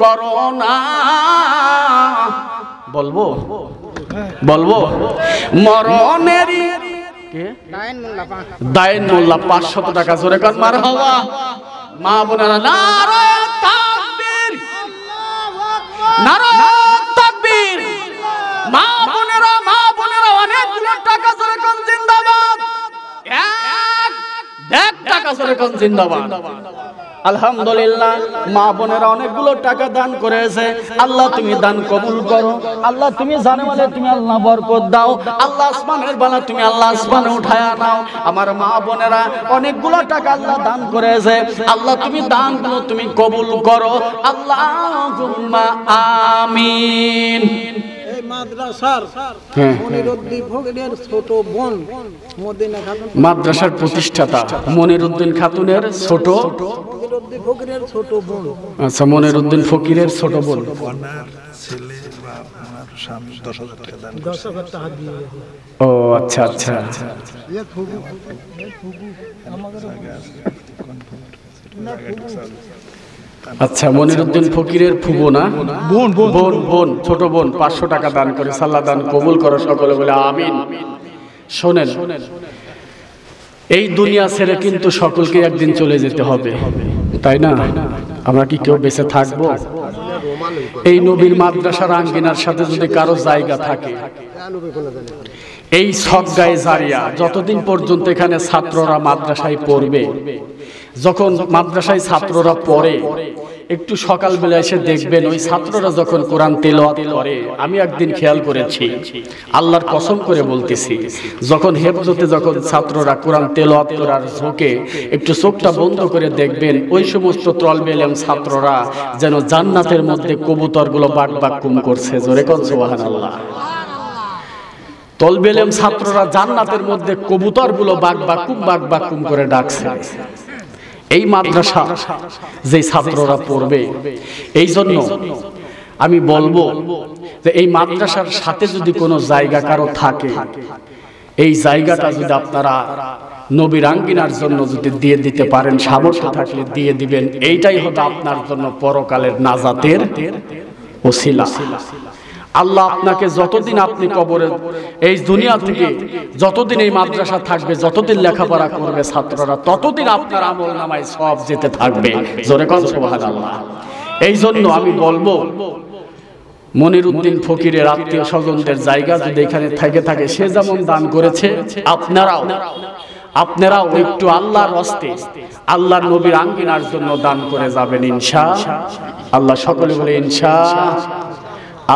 করো না, বলবো বলবো মরণেরই দায়েন মোল্লা 500 টাকা। জোরে কান মারহাবা। মা বোনেরা নারায়ে তাকবীর, নারায়ে তাকবীর। মা বোনেরা অনেকগুলো টাকা। জোরে কান জিন্দাবাদ। 1 টাকা। জোরে কান জিন্দাবাদ। আলহামদুলিল্লাহ, মা বোনেরা অনেকগুলো টাকা দান করেছে। আল্লাহ তুমি দান কবুল করো আল্লাহ, তুমি জানে বলে তুমি আল্লাহ বরকত দাও আল্লাহ, আসমানের বালা তুমি আল্লাহ আসমানে উঠায়া নাও। আমার মা বোনেরা অনেকগুলো টাকা আল্লাহ দান করেছে, আল্লাহ তুমি দানগুলো তুমি কবুল করো আল্লাহুম্মা আমিন। মাদ্রাসার মনিরুদ্দিন ফকিরের ছোট বোন মদিনা খাতুন, মাদ্রাসার প্রতিষ্ঠাতা মনিরুদ্দিন খাতুনের ছোট, মনিরুদ্দিন ফকিরের ছোট বোন। আচ্ছা, মনিরুদ্দিন ফকিরের ছোট বোন। ছেলে বা ওনার স্বামী 10,000 টাকা দিয়ে। ও আচ্ছা আচ্ছা। আচ্ছা, মনিরুদ্দিন ফকিরের ফুবো না, বোন বোন বোন ছোট বোন 500 টাকা দান করে। আল্লাহ দান কবুল করো সকলে বলে আমিন। শোনেন, এই দুনিয়া ছেড়ে কিন্তু সকলকে একদিন চলে যেতে হবে, তাই না? আমরা কি কেউ বেঁচে থাকবো? এই নবীর মাদ্রাসার আঙ্গিনার সাথে যদি কারো জায়গা থাকে, এই সদগায়ে জারিয়া যতদিন পর্যন্ত এখানে ছাত্ররা মাদ্রাসায় পড়বে, যখন মাদ্রাসায় ছাত্ররা পড়ে একটু সকালবেলা এসে দেখবেন ওই ছাত্ররা যখন কোরআন তেলাওয়াত করে, আমি একদিন খেয়াল করেছি, আল্লাহর কসম করে বলতেছি, যখন হেফজতে যখন ছাত্ররা কোরআন তেলাওয়াত করার ঝোঁকে একটু চোখটা বন্ধ করে দেখবেন ওই সমস্ত তলবে ইলম ছাত্ররা যেন জান্নাতের মধ্যে কবুতরগুলো বাক বাক কুম করছে। জোরে কোন সুবহানাল্লাহ। তলবে ইলম ছাত্ররা জান্নাতের মধ্যে কবুতরগুলো বাক বাক কুম করে ডাকছে। এই মাদ্রাসা যে ছাত্ররা পড়বে, এই জন্য আমি বলবো যে এই মাদ্রাসার সাথে যদি কোনো জায়গা কারো থাকে, এই জায়গাটা যদি আপনারা নবীর আঙ্গিনার জন্য যদি দিয়ে দিতে পারেন, সামর্থ্য থাকলে দিয়ে দিবেন। এইটাই হবে আপনার জন্য পরকালের নাজাতের ওসিলা। আল্লাহ আপনাকে যতদিন আপনি কবরে এই দুনিয়া থেকে যতদিন এই মাদ্রাসা থাকবে, যতদিন লেখাপড়া করবে ছাত্ররা, ততদিন আপনার আমল নামায় সব যেতে থাকবে। জোরে কোন সুবহানাল্লাহ। এই জন্য আমি বলবো, মনিরুদ্দিন ফকিরের আত্মীয় স্বজনদের জায়গা যদি এখানে থাকে, সে যেমন দান করেছে, আপনারাও একটু আল্লাহর রাস্তে আল্লাহর নবীর আঙ্গিনার জন্য দান করে যাবেন ইনশাআল্লাহ। সকলে বলে ইনশাআল্লাহ।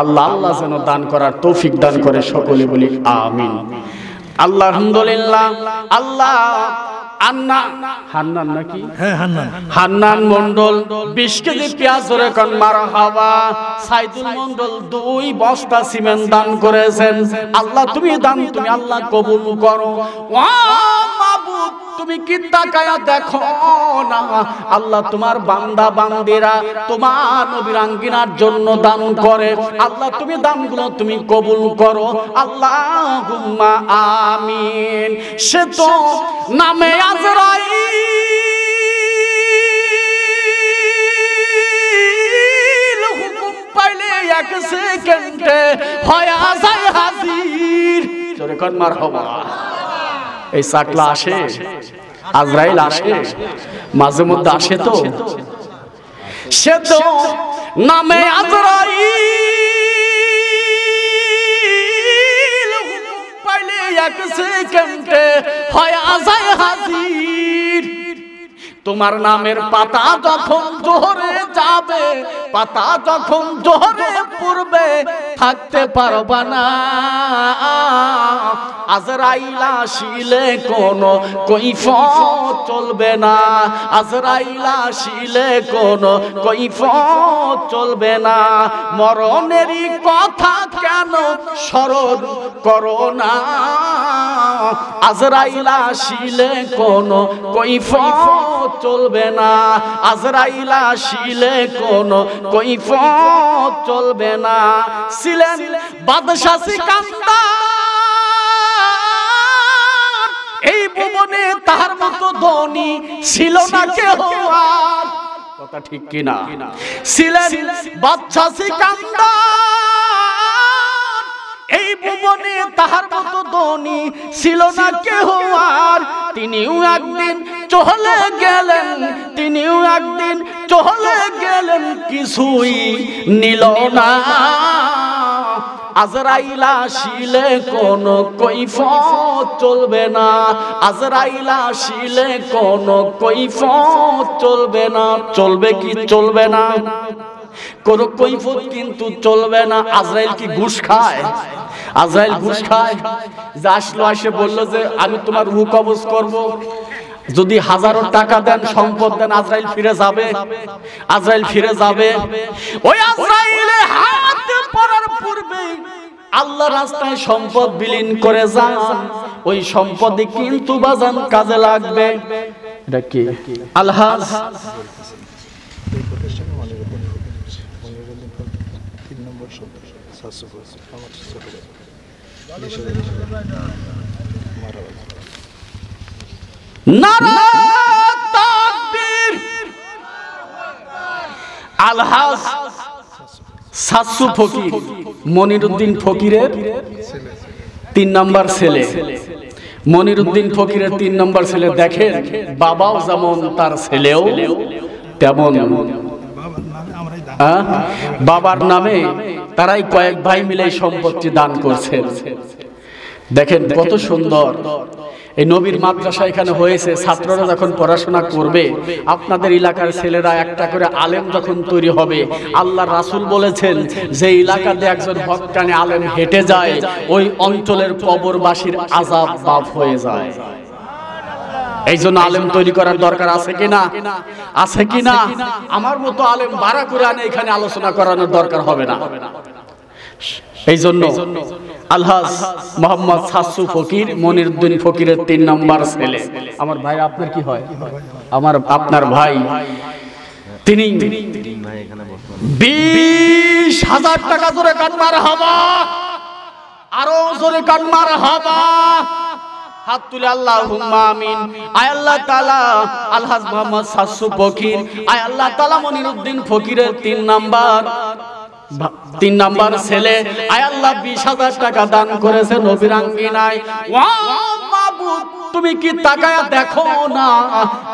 আল্লাহ যেন দান করার তৌফিক দান করে, সকলে বলি আমিন। আল্লাহ আলহামদুলিল্লাহ। আল্লাহ হান্নান নাকি? হ্যাঁ হান্নান। হান্নান মন্ডল 20 কেজি পেঁয়াজ ধরে কোন মারহাবা। সাইদুল মন্ডল 2 বস্তা সিমেন্ট দান করেছেন। আল্লাহ তুমি দান, তুমি আল্লাহ কবুল করো। ও মাবুদ, তুমি কি তাকায়া দেখো না, আল্লাহ তোমার বান্দা বান্দিরা তোমার নবীর আঙ্গিনার জন্য দান করে। আল্লাহ তুমি দানগুলো তুমি কবুল করো। আল্লাহুম্মা আমিন। সে তো নামে আজরাইল, হুকুম পাইলে 1 সেকেন্ডে হয়ে যায় হাজির। জোরে কোন মারহাবা। এই সাকলা আসে, আজরাইল আসে, মাঝে মধ্যে আসে। তো সে তো নামে আজরাইল, হুকুম পাইলে 1 সেকেন্ডে হয়ে যায় হাজির। তোমার নামের পাতা যখন জোহরে যাবে, পাতা যখন জোহরে পড়বে, থাকতে পারবা না। আজরাইল আসিলে কোনো কৈফিয়ত চলবে না। আজরাইল আসিলে কোনো কৈফিয়ত চলবে না। মরণেরই কথা কেন স্মরণ করো না। আজরাইল আসিলে কোনো কৈফিয়ত চলবে না। আজরাইল আসিলে কোনো কৈফিয়ত চলবে না। ছিলেন বাদশা সিকান্দার, এই ভুবনে তার মতো ধনী ছিল না কেহ আর। কথা ঠিক কিনা? ছিলেন বাদশা সিকান্দার, এই ভুবনে তাহার মতো ধনী ছিল না কেহ আর। তিনিও একদিন চলে গেলেন, তিনিও একদিন চলে গেলেন, কিছুই নিল না। আজরাইল আসিলে কোনো কৈফিয়ত চলবে না। আজরাইল আসিলে কোনো কৈফিয়ত চলবে না। চলবে কি চলবে না? কোন কৈফিয়ত কিন্তু চলবে না। আজরাইল কি ঘুষ খায়? আজরাইল ঘুষ খায়? যে আসলো, এসে বলল যে আমি তোমার রূহ কবজ করব, যদি 1000 টাকা দেন, সম্পদ দেন, আজরাইল ফিরে যাবে। আজরাইল ফিরে যাবে। ওই আজরাইলে হাত পড়ার পূর্বে আল্লাহ রাস্তায় সম্পদ বিলীন করে যান। ওই সম্পদে কিন্তু বাজান কাজে লাগবে। এটা কি আলহাজ? নারায়ে তাকবীর। আলহাজ সাসু ফকির, মনিরউদ্দিন ফকিরের 3 নম্বর ছেলে। মনিরউদ্দিন ফকিরের 3 নম্বর ছেলে। দেখেন, বাবাও যেমন তার ছেলেও তেমন। বাবার নামে তারাই কয়েক ভাই মিলে সম্পত্তি দান করছেন। দেখেন কত সুন্দর। এই নবীর মাদ্রাসা এখানে হয়েছে। ছাত্ররা যখন পড়াশোনা করবে, আপনাদের এলাকার ছেলেরা একটা করে আলেম যখন তৈরি হবে, আল্লাহ রাসূল বলেছেন যে এলাকাতে একজন হক্কানি আলেম হেঁটে যায়, ওই অঞ্চলের কবরবাসীর আযাব মাফ হয়ে যায়। এই জন্য আলেম তৈরি করার দরকার আছে কিনা? আছে কিনা? আমার মতো আলেম ভাড়া করে আনে এখানে আলোচনা করানোর দরকার হবে না। এই জন্য আলহাজ মোহাম্মদ সাসু ফকির, মনিরউদ্দিন ফকিরের 3 নম্বর ছেলে। আমার ভাই, আপনার কি হয়? আপনার ভাই, তিনি 20,000 টাকা জোরে কান মারহাবা, আরো জোরে কান মারহাবা। হাত তুলে আল্লাহুম্মা আমিন। আয় আল্লাহ তাআলা, আলহাজ মোহাম্মদ সাসু ফকির, আয় আল্লাহ তাআলা মনিরউদ্দিন ফকিরের 3 নম্বর ছেলে, আয় আল্লাহ 20,000 টাকা দান করেছে নবীর আঙ্গিনায়। ওয়া মাবুদ, তুমি কি তাকায়া দেখো না,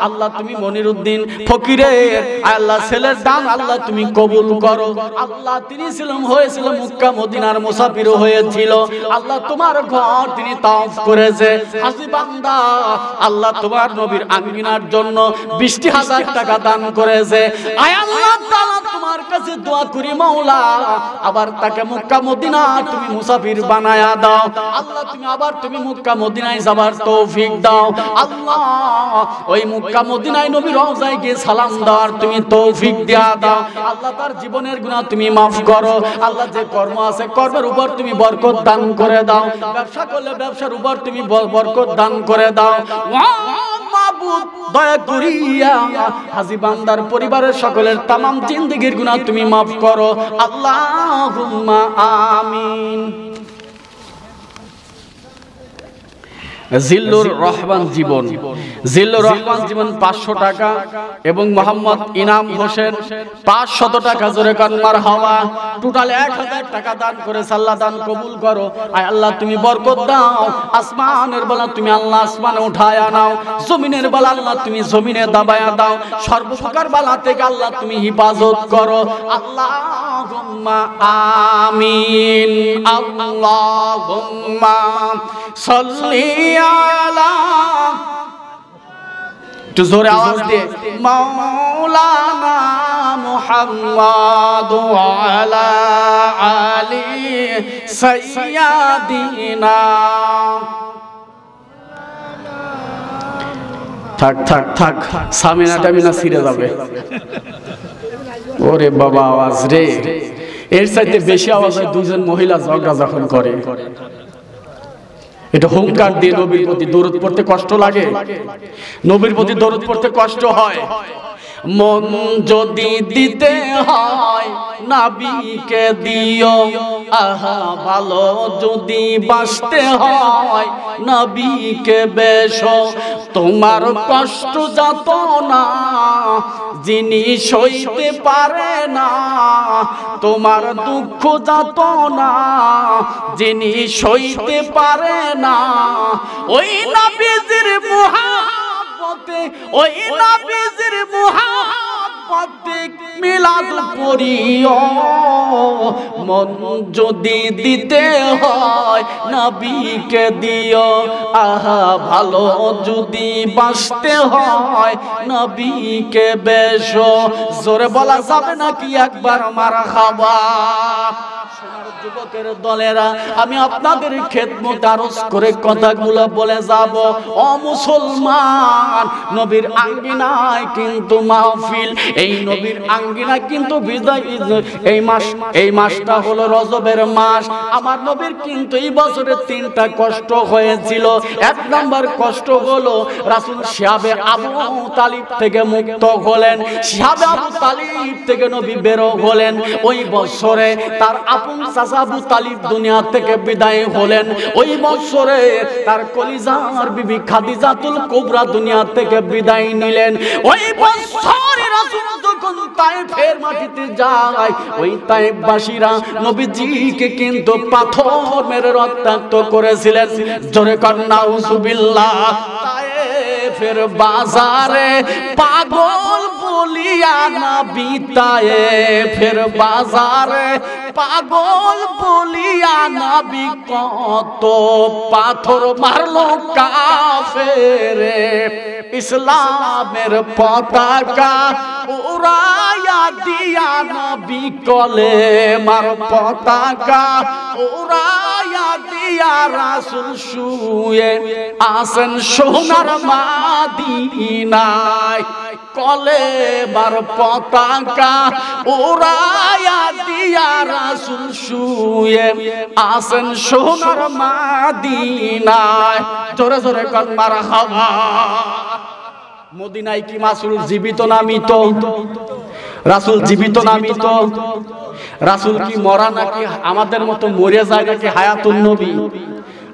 আল্লাহ তুমি মনিরউদ্দিন ফকিরের আল্লাহ ছেলের দান আল্লাহ তুমি কবুল করো। আল্লাহ তিনি হয়েছিল মক্কা মদিনার মুসাফির হয়েছিল। আল্লাহ তোমার ঘর তিনি তাওয়াফ করেছে। হাজী বান্দা, আল্লাহ তোমার নবীর আঙ্গিনার জন্য 20,000 টাকা দান করেছে। আয় আল্লাহ তাআলা তোমার কাছে দোয়া করি মাওলা, আবার তাকে মক্কা মদিনা তুমি মুসাফির বানায়া দাও। আল্লাহ তুমি আবার তুমি মক্কা মদিনায় যাবার তৌফিক তৌফিক দাও আল্লাহ। ওই মক্কা মদিনায় নবী রওজায় গিয়ে সালাম দেওয়ার তুমি তৌফিক দিয়া দাও আল্লাহ। তার জীবনের গুনাহ তুমি মাফ করো আল্লাহ। যে কর্ম আছে কর্মের উপর তুমি বরকত দান করে দাও। ব্যবসা করলে ব্যবসার উপর তুমি বরকত দান করে দাও। মাবুদ দয়া করিয়া হাজী বান্দার পরিবারের সকলের তামাম জিন্দেগীর গুনাহ তুমি মাফ করো আল্লাহুম্মা আমিন। জিল্লুর রহমান জীবন, জিল্লুর রহমান জীবন 500 টাকা এবং মোহাম্মদ ইনাম হোসেন 500 টাকা। জোরে কান মারহাবা। টোটাল 1000 টাকা দান করে আল্লাহ দান কবুল করো। আয় আল্লাহ তুমি বরকত দাও। আসমানের বালা তুমি আল্লাহ আসমানে উঠায়া নাও, জমিনের বালা আল্লাহ তুমি জমিনে দাবায়া দাও। সর্বপ্রকার বালা থেকে আল্লাহ তুমি হিফাজত করো আল্লাহুম্মা আমিন। আল্লাহুম্মা সাল্লি আলা, একটু জোরে আওয়াজ দিয়ে, মাওলানা মুহাম্মদ ওয়া আলা আলি সাইয়্যিদিনা। থাক থাক থাক, সামিনা টামিনা ছিঁড়ে যাবে। ওরে বাবা আওয়াজ রে, এর চাইতে বেশি আওয়াজ হয় দুজন মহিলা ঝগড়া যখন করে। এটা হুঙ্কার দিয়ে নবীর প্রতি দরুদ পড়তে কষ্ট লাগে, নবীর প্রতি দরুদ পড়তে কষ্ট হয়। মন যদি দিতে হয় নবীকে দিও, আহা ভালো যদি বাঁচতে হয় নবীকে বেশো। তোমার কষ্ট যাতনা যিনি সইতে পারে না, তোমার দুঃখ যাতনা যিনি সইতে পারে না, ওই নবীজির মুহাব্বতে, ওই নবীজির মুহাব্বতে মিলাদ পড়িও। মন যদি দিতে হয় নবীকে দিও, আহা ভালো যদি বাঁচতে হয় নবীকে বেশো। জোরে বলা যাবে নাকি একবার মারহাবা? যুবকের দলেরা, আমি আপনাদের খেদমত আরজ করে কথাগুলো বলে যাব। ও মুসলমান, নবীর আঙ্গিনায় কিন্তু মাহফিল, এই নবীর আঙ্গিনায় কিন্তু বিদায়। এই মাসটা হলো রজবের মাস। আমার নবীর কিন্তু এই বছরে 3টা কষ্ট হয়েছিল। 1 নম্বর কষ্ট হলো রাসূল শিহাবে আবু তালিব থেকে মুক্ত হলেন। শিহাবে আবু তালিব থেকে নবী বের হলেন। ওই বছরে তার আপন আবু তালিব দুনিয়া থেকে বিদায় হলেন। ওই বছরে তার কলিজার বিবি খাদিজাতুল কুবরা দুনিয়া থেকে বিদায় নিলেন। ওই বছরে রাসূল যখন তায়েফের মাটিতে যায়, ওই তায়েফবাসীরা নবীজিকে কিন্তু পাথর মেরে রক্তাক্ত করেছিলেন। জোরে কর নাউজুবিল্লাহ। তায়েফের বাজারে পাগল বলিয়া নবী, তায়েফের বাজারে পাগল বলিয়া নবী কত পাথর মারলো কাফেরে। ইসলামের পতাকা উড়াইয়া দিয়া নবী কলেমার পতাকা উড়াইয়া দিয়া রাসূল শুয়ে আছেন সোনার মদিনায়। কলেমার পতাকা উড়াইয়া দিয়া রাসূল শুয়ে আছেন সোনার মদিনায়। জোরে জোরে কর মারহাবা। মদিনায় কি রাসূল জীবিত না মৃত? রাসূল জীবিত না মৃত? রাসূল কি মরা নাকি আমাদের মতো মরে যায় নাকি হায়াতুন নবী?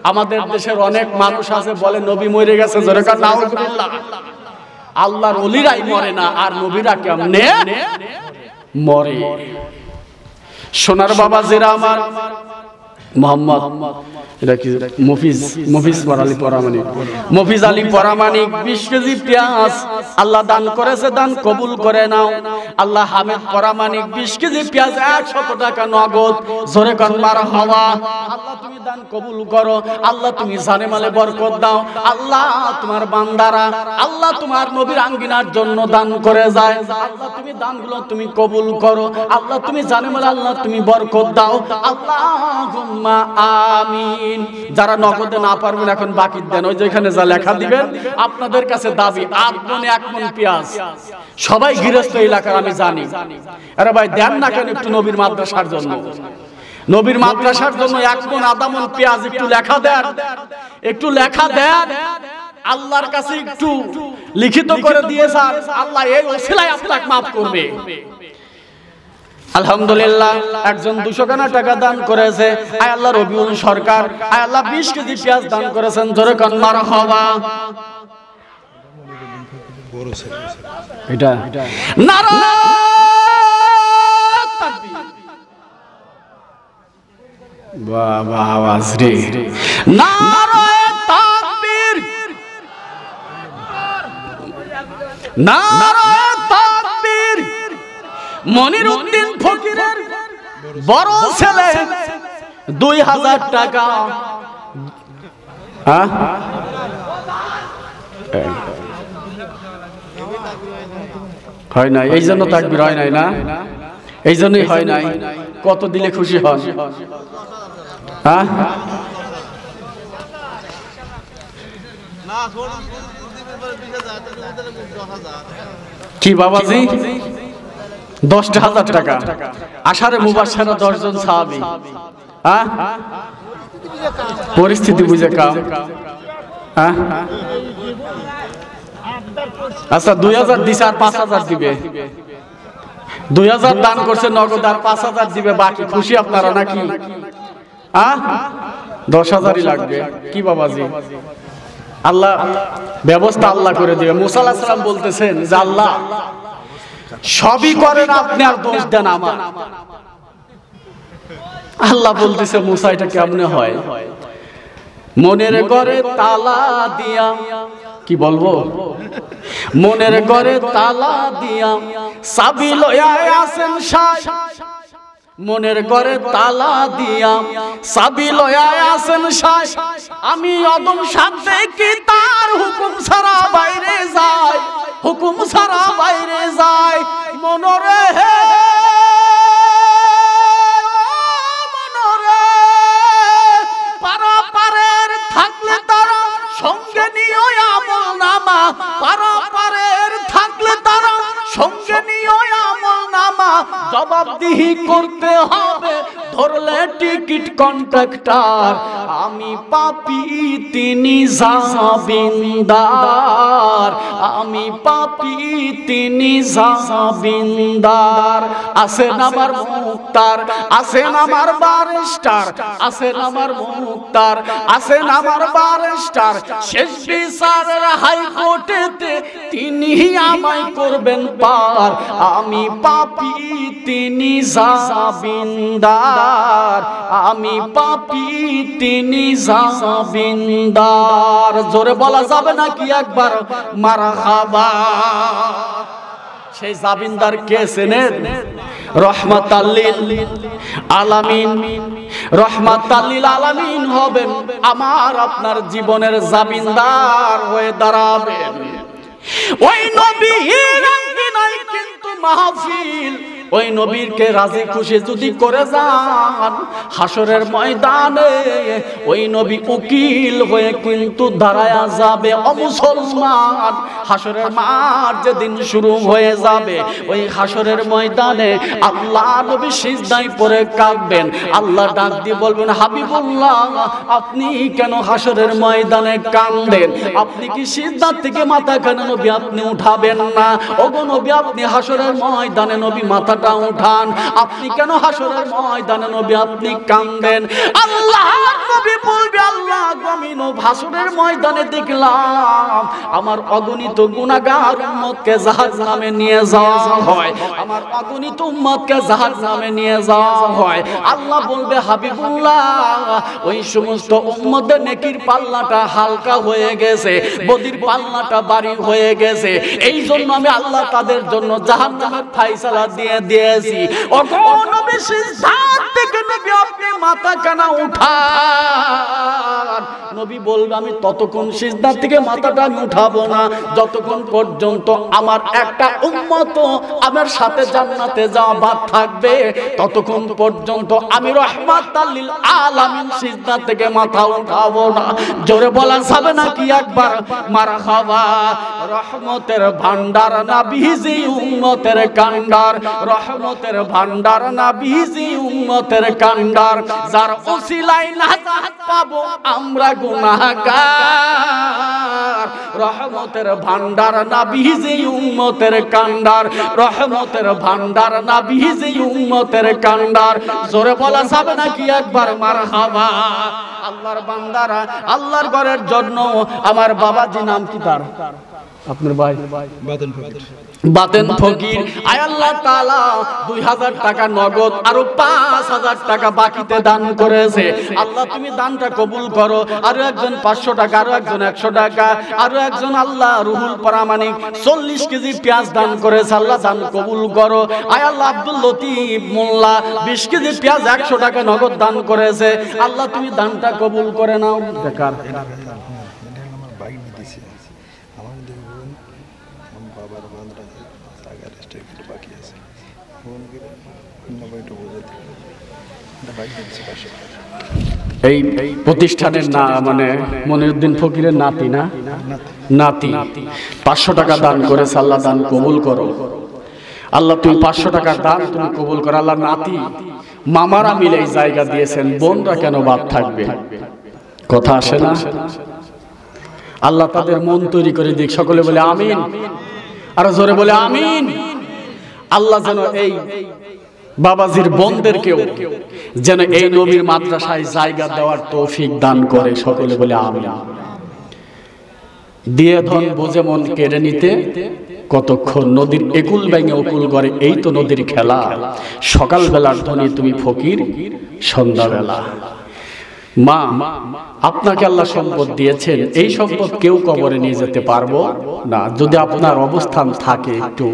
আমাদের দেশের অনেক মানুষ আছে বলে নবী মরে গেছে। জোরে কর নাউজুবিল্লাহ। আল্লাহর ওলিরাই মরে না, আর নবীরা কেমনে মরে? সোনার বাবা জিরা আমার মোহাম্মদ, এটা কি মফিজ আলী পরামানিক, মফিজ আলী পরামানিক 20 কেজি পেঁয়াজ আল্লাহ দান করেছে, দান কবুল করে নাও। আল্লাহ হামিদ পরামানিক 20 কেজি পেঁয়াজ 100 টাকা নগদ। জোরে কর মারহাবা। আল্লাহ তুমি দান কবুল করো, আল্লাহ তুমি জানে মালে বরকত দাও। আল্লাহ তোমার বান্দারা আল্লাহ তোমার নবীর আঙ্গিনার জন্য দান করে যায়। আল্লাহ তুমি দানগুলো তুমি কবুল করো, আল্লাহ তুমি জানে মালে আল্লাহ তুমি বরকত দাও। আল্লাহ আল্লাহুম্মা আমিন। যারা নগদে না পারবেন এখন বাকি দেন, ওই যেখানে যা লেখা দিবেন। আপনাদের কাছে দাবি 8 মণে 1 মণ পেঁয়াজ, সবাই গৃহস্থ এলাকার আমি জানি। আরে ভাই দেন না কেন একটু নবীর মাদ্রাসার জন্য, নবীর মাদ্রাসার জন্য 1 মণ আধা মণ পেঁয়াজ একটু লেখা দেন, একটু লেখা দেন। আল্লাহর কাছে একটু লিখিত করে দিয়েছেন, আল্লাহ এই ওসিলায় আপনাকে maaf করবে। আলহামদুলিল্লাহ একজন 200 টাকা দান করেছে, আয় আল্লাহ রবিউল সরকার, আয় আল্লাহ 20 কেজি পেঁয়াজ দান করেছেন, জোরে কান মারহাবা। এটা নারায়ে তাকবীর, বাহ বাহ আওয়াজ রে, নারায়ে তাকবীর, নারায়ে তাকবীর। মনিরউদ্দিন ফকিরের বড় ছেলে 2000 টাকা, হয় নাই, এই জন্য তাকবীর হয় নাই না, এই জন্যই হয় নাই। কত দিলে খুশি হন? কি বাবাজি 10,000 টাকা, আশারে মুবাশশারা 10 জন সাহাবী, পরিস্থিতি বুঝে কাম। আচ্ছা 2000 দিছে আর 5000 দিবে, 2000 দান করছে নগদ আর 5000 দিবে বাকি। খুশি আপনারা নাকি? 10,000ই লাগবে। কি বাবাজি আল্লাহ ব্যবস্থা আল্লাহ করে দিবে। মুসা আলাইহিস সালাম বলতেছেন যে আল্লাহ সবই করেন আপনি, আর দোষ দেন আমার। আল্লাহ বলতেছে মুসা এটা কেমনে হয়? মনের ঘরে তালা দিয়া, কি বলবো, মনের ঘরে তালা দিয়া চাবি লইয়া আছেন শাহ, মনের ঘরে তালা দিয়া চাবি লইয়া আছেন শাহ। আমি অদম সাথে কি তার হুকুম ছাড়া বাইরে যায়, হুকুম ছাড়া বাইরে যায়। মনরে হে মনরে, পারাপারের থাকলে তারা সঙ্গে নিও আমল নামা, পারাপারের থাকলে তারা সঙ্গে নিও আমল নামা। জবাবদিহি করতে হবে ধরলে টিকিট কন্ট্রাক্টর। আমি পাপী তিনি জামিনদার, আমি পাপী তিনি জামিনদার। আছেন আমার মুক্তার, আছেন আমার বারিস্টার, আছেন আমার মুক্তার, আছেন আমার বারিস্টার। শেষ বিচারের হাইকোর্টেতে তিনি আমায় করবেন পার। আমি পাপী তিনি জামিনদার, আমি পাপী তিনি জামিনদার। জোরে বলা যাবে নাকি একবার মারহাবা? সেই জামিনদার কে চেনেন? রহমাতাল লিল আলামিন, রহমাতাল লিল আলামিন হবেন আমার আপনার জীবনের জামিনদার হয়ে দাঁড়াবেন। ওই নবীর আঙ্গিনায় কিন্তু মাহফিল, ওই নবীরকে রাজি খুশি যদি করে যান হাসরের ময়দানে, ওই নবী উকিল হয়ে কিন্তু দাঁড়ায়া যাবে। অমুসলমান হাসরের মাঠ যেদিন শুরু হয়ে যাবে, ওই হাসরের ময়দানে আল্লাহ নবী সিজদায় পড়ে কাঁদবেন। আল্লাহ ডাক দিয়ে বলবেন, হাবিবুল্লাহ আপনি কেন হাসরের ময়দানে কাঁদেন? আপনি কি সিজদা থেকে মাথা কেন নবী আপনি উঠাবেন না? ওগো নবী আপনি হাসরের ময়দানে নবী মাথা উঠান, আপনি কেন হাসরের ময়দানে নবী আপনি কাঁদেন? আল্লাহ নবী বলবে, আল্লাহ আমি হাসরের ময়দানে দেখলাম আমার অগণিত গুনাহগার উম্মতকে জাহান্নামে নিয়ে যাওয়া হয়, আমার অগণিত উম্মতকে জাহান্নামে নিয়ে যাওয়া হয়। আল্লাহ বলবে, হাবিবুল্লাহ ওই সমস্ত উম্মতের নেকির পাল্লাটা হালকা হয়ে গেছে, বদির পাল্লাটা ভারী হয়ে গেছে। এই জন্য আমি আল্লাহ তাদের জন্য জাহান্নামের ফায়সালা দিয়ে দিয়েছি। ওগো নবী সিজদা থেকে নবী আপনি মাথা কানা উঠান। নবী বলবে, আমি ততক্ষণ সিজদা থেকে মাথাটা উঠাবো না যতক্ষণ পর্যন্ত আমার একটা উম্মত আমার সাথে জান্নাতে যাওয়া বাদ থাকবে, ততক্ষণ পর্যন্ত আমি রাহমাতাল লিল আলামিন সিজদা থেকে মাথা উঠাবো না। জোরে বলা যাবে নাকি একবার মারহাবা। রহমতের ভান্ডার নবীজি উম্মতের কান্ডার, রহমতের ভান্ডার নবীজি উম্মতের কান্ডার, যার ওসিলায় নাজাত পাবো আমরা গুনাহগার। রহমতের ভান্ডার নবীজি উম্মতের কান্ডার, রহমতের ভান্ডার নবীজি উম্মতের কান্ডার। জোরে বলা যাবে নাকি একবার মারহাবা। আল্লাহর বান্দারা, আল্লাহর ঘরের জন্য আমার বাবাজি নাম কি তার? আপনার ভাই বাতেন ফকির। আয় আল্লাহ তাআলা 2000 টাকা নগদ আরো 5000 টাকা বাকিতে দান করেছে। আল্লাহ তুমি দানটা কবুল করো। আরো একজন 500 টাকা, আরো একজন 100 টাকা, আরো একজন আল্লাহ রুহুল প্রামাণিক 40 কেজি পেঁয়াজ দান করেছে। আল্লাহ দান কবুল করো। আয় আল্লাহ আব্দুল লতিফ মোল্লা 20 কেজি পেঁয়াজ 100 টাকা নগদ দান করেছে। আল্লাহ তুমি দানটা কবুল করে নাও। বেকার এই প্রতিষ্ঠানের না মানে মনিরউদ্দিন ফকিরের নাতি না, নাতি 500 টাকা দান করেছে। আল্লাহ দান কবুল করো। আল্লাহ তুমি 500 টাকার দান তুমি কবুল করো। আল্লাহ নাতি মামারা মিলে এই জায়গা দিয়েছেন, বোনরা কেন বাদ থাকবে? কথা আসে না? আল্লাহ তাদের মন তৈরি করে দিক। সকলে বলে আমিন, আর জোরে বলে আমিন। আল্লাহ যেন এই বাবাজির বোনদেরকেও যেন এই নবীর মাদ্রাসায় জায়গা দেওয়ার তৌফিক দান করে। সকলে বলে আমিন। দিয়ে ধন বুঝে মন কেড়ে নিতে কতক্ষণ, নদীর একুল ব্যাঙে অকুল গড়ে, এই তো নদীর খেলা। সকাল বেলার ধনী তুমি ফকির, সন্ধ্যাবেলা। মা, আপনাকে আল্লাহ সম্পদ দিয়েছেন, এই সম্পদ কেউ কবরে নিয়ে যেতে পারবো না। যদি আপনার অবস্থান থাকে, একটু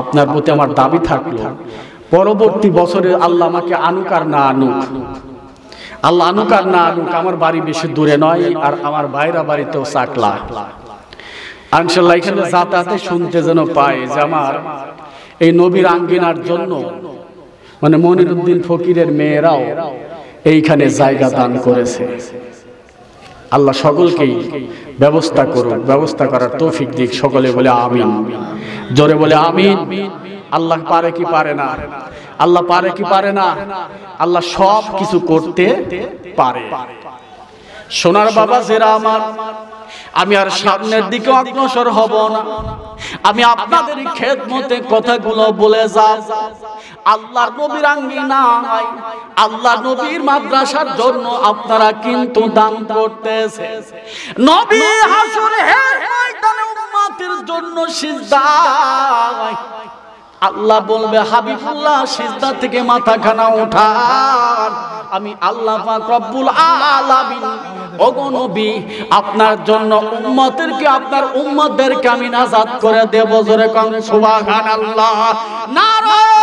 আপনার প্রতি আমার দাবি থাকলো, পরবর্তী বছরে আল্লাহ আমাকে আনুক আর না আনুক, আল্লাহ আনুক আর না আনুক, আমার বাড়ি বেশি দূরে নয়, আর আমার ভাইরা বাড়িতেও চাকলা। ইনশাআল্লাহ এখানে যাতায়াতে শুনতে যেন পায় যে আমার এই নবীর আঙ্গিনার জন্য মানে মনিরউদ্দিন ফকিরের মেয়েরাও এইখানে জায়গা দান করেছে। আল্লাহ সকলকেই ব্যবস্থা করুন, ব্যবস্থা করার তৌফিক দিক। সকলে বলে আমিন, জোরে বলে আমিন। আল্লাহ পারে কি পারে না? আল্লাহ পারে কি পারে না? আল্লাহ সব কিছু করতে পারে। সোনার বাবা জেরা আমার, আমি আর সামনের দিকে অগ্রসর হব না। আমি আপনাদের খেদমতে কথাগুলো বলে যাব। আল্লাহর নবীর আঙ্গিনায়, আল্লাহ নবীর মাদ্রাসার জন্য আপনারা কিন্তু দান করতেছেন। নবী হাসরের ময়দানে উম্মতের জন্য সিজদায় আল্লাহ বলবে, হাবিবুল্লাহ সিজদা থেকে মাথাখানা উঠান। আমি আল্লাহ পাক রব্বুল আলামিন ওগো নবী আপনার জন্য উম্মতেরকে, আপনার উম্মতদেরকে আমি নাজাত করে দেব। জোরে কোন সুবহানাল্লাহ। নারায়ে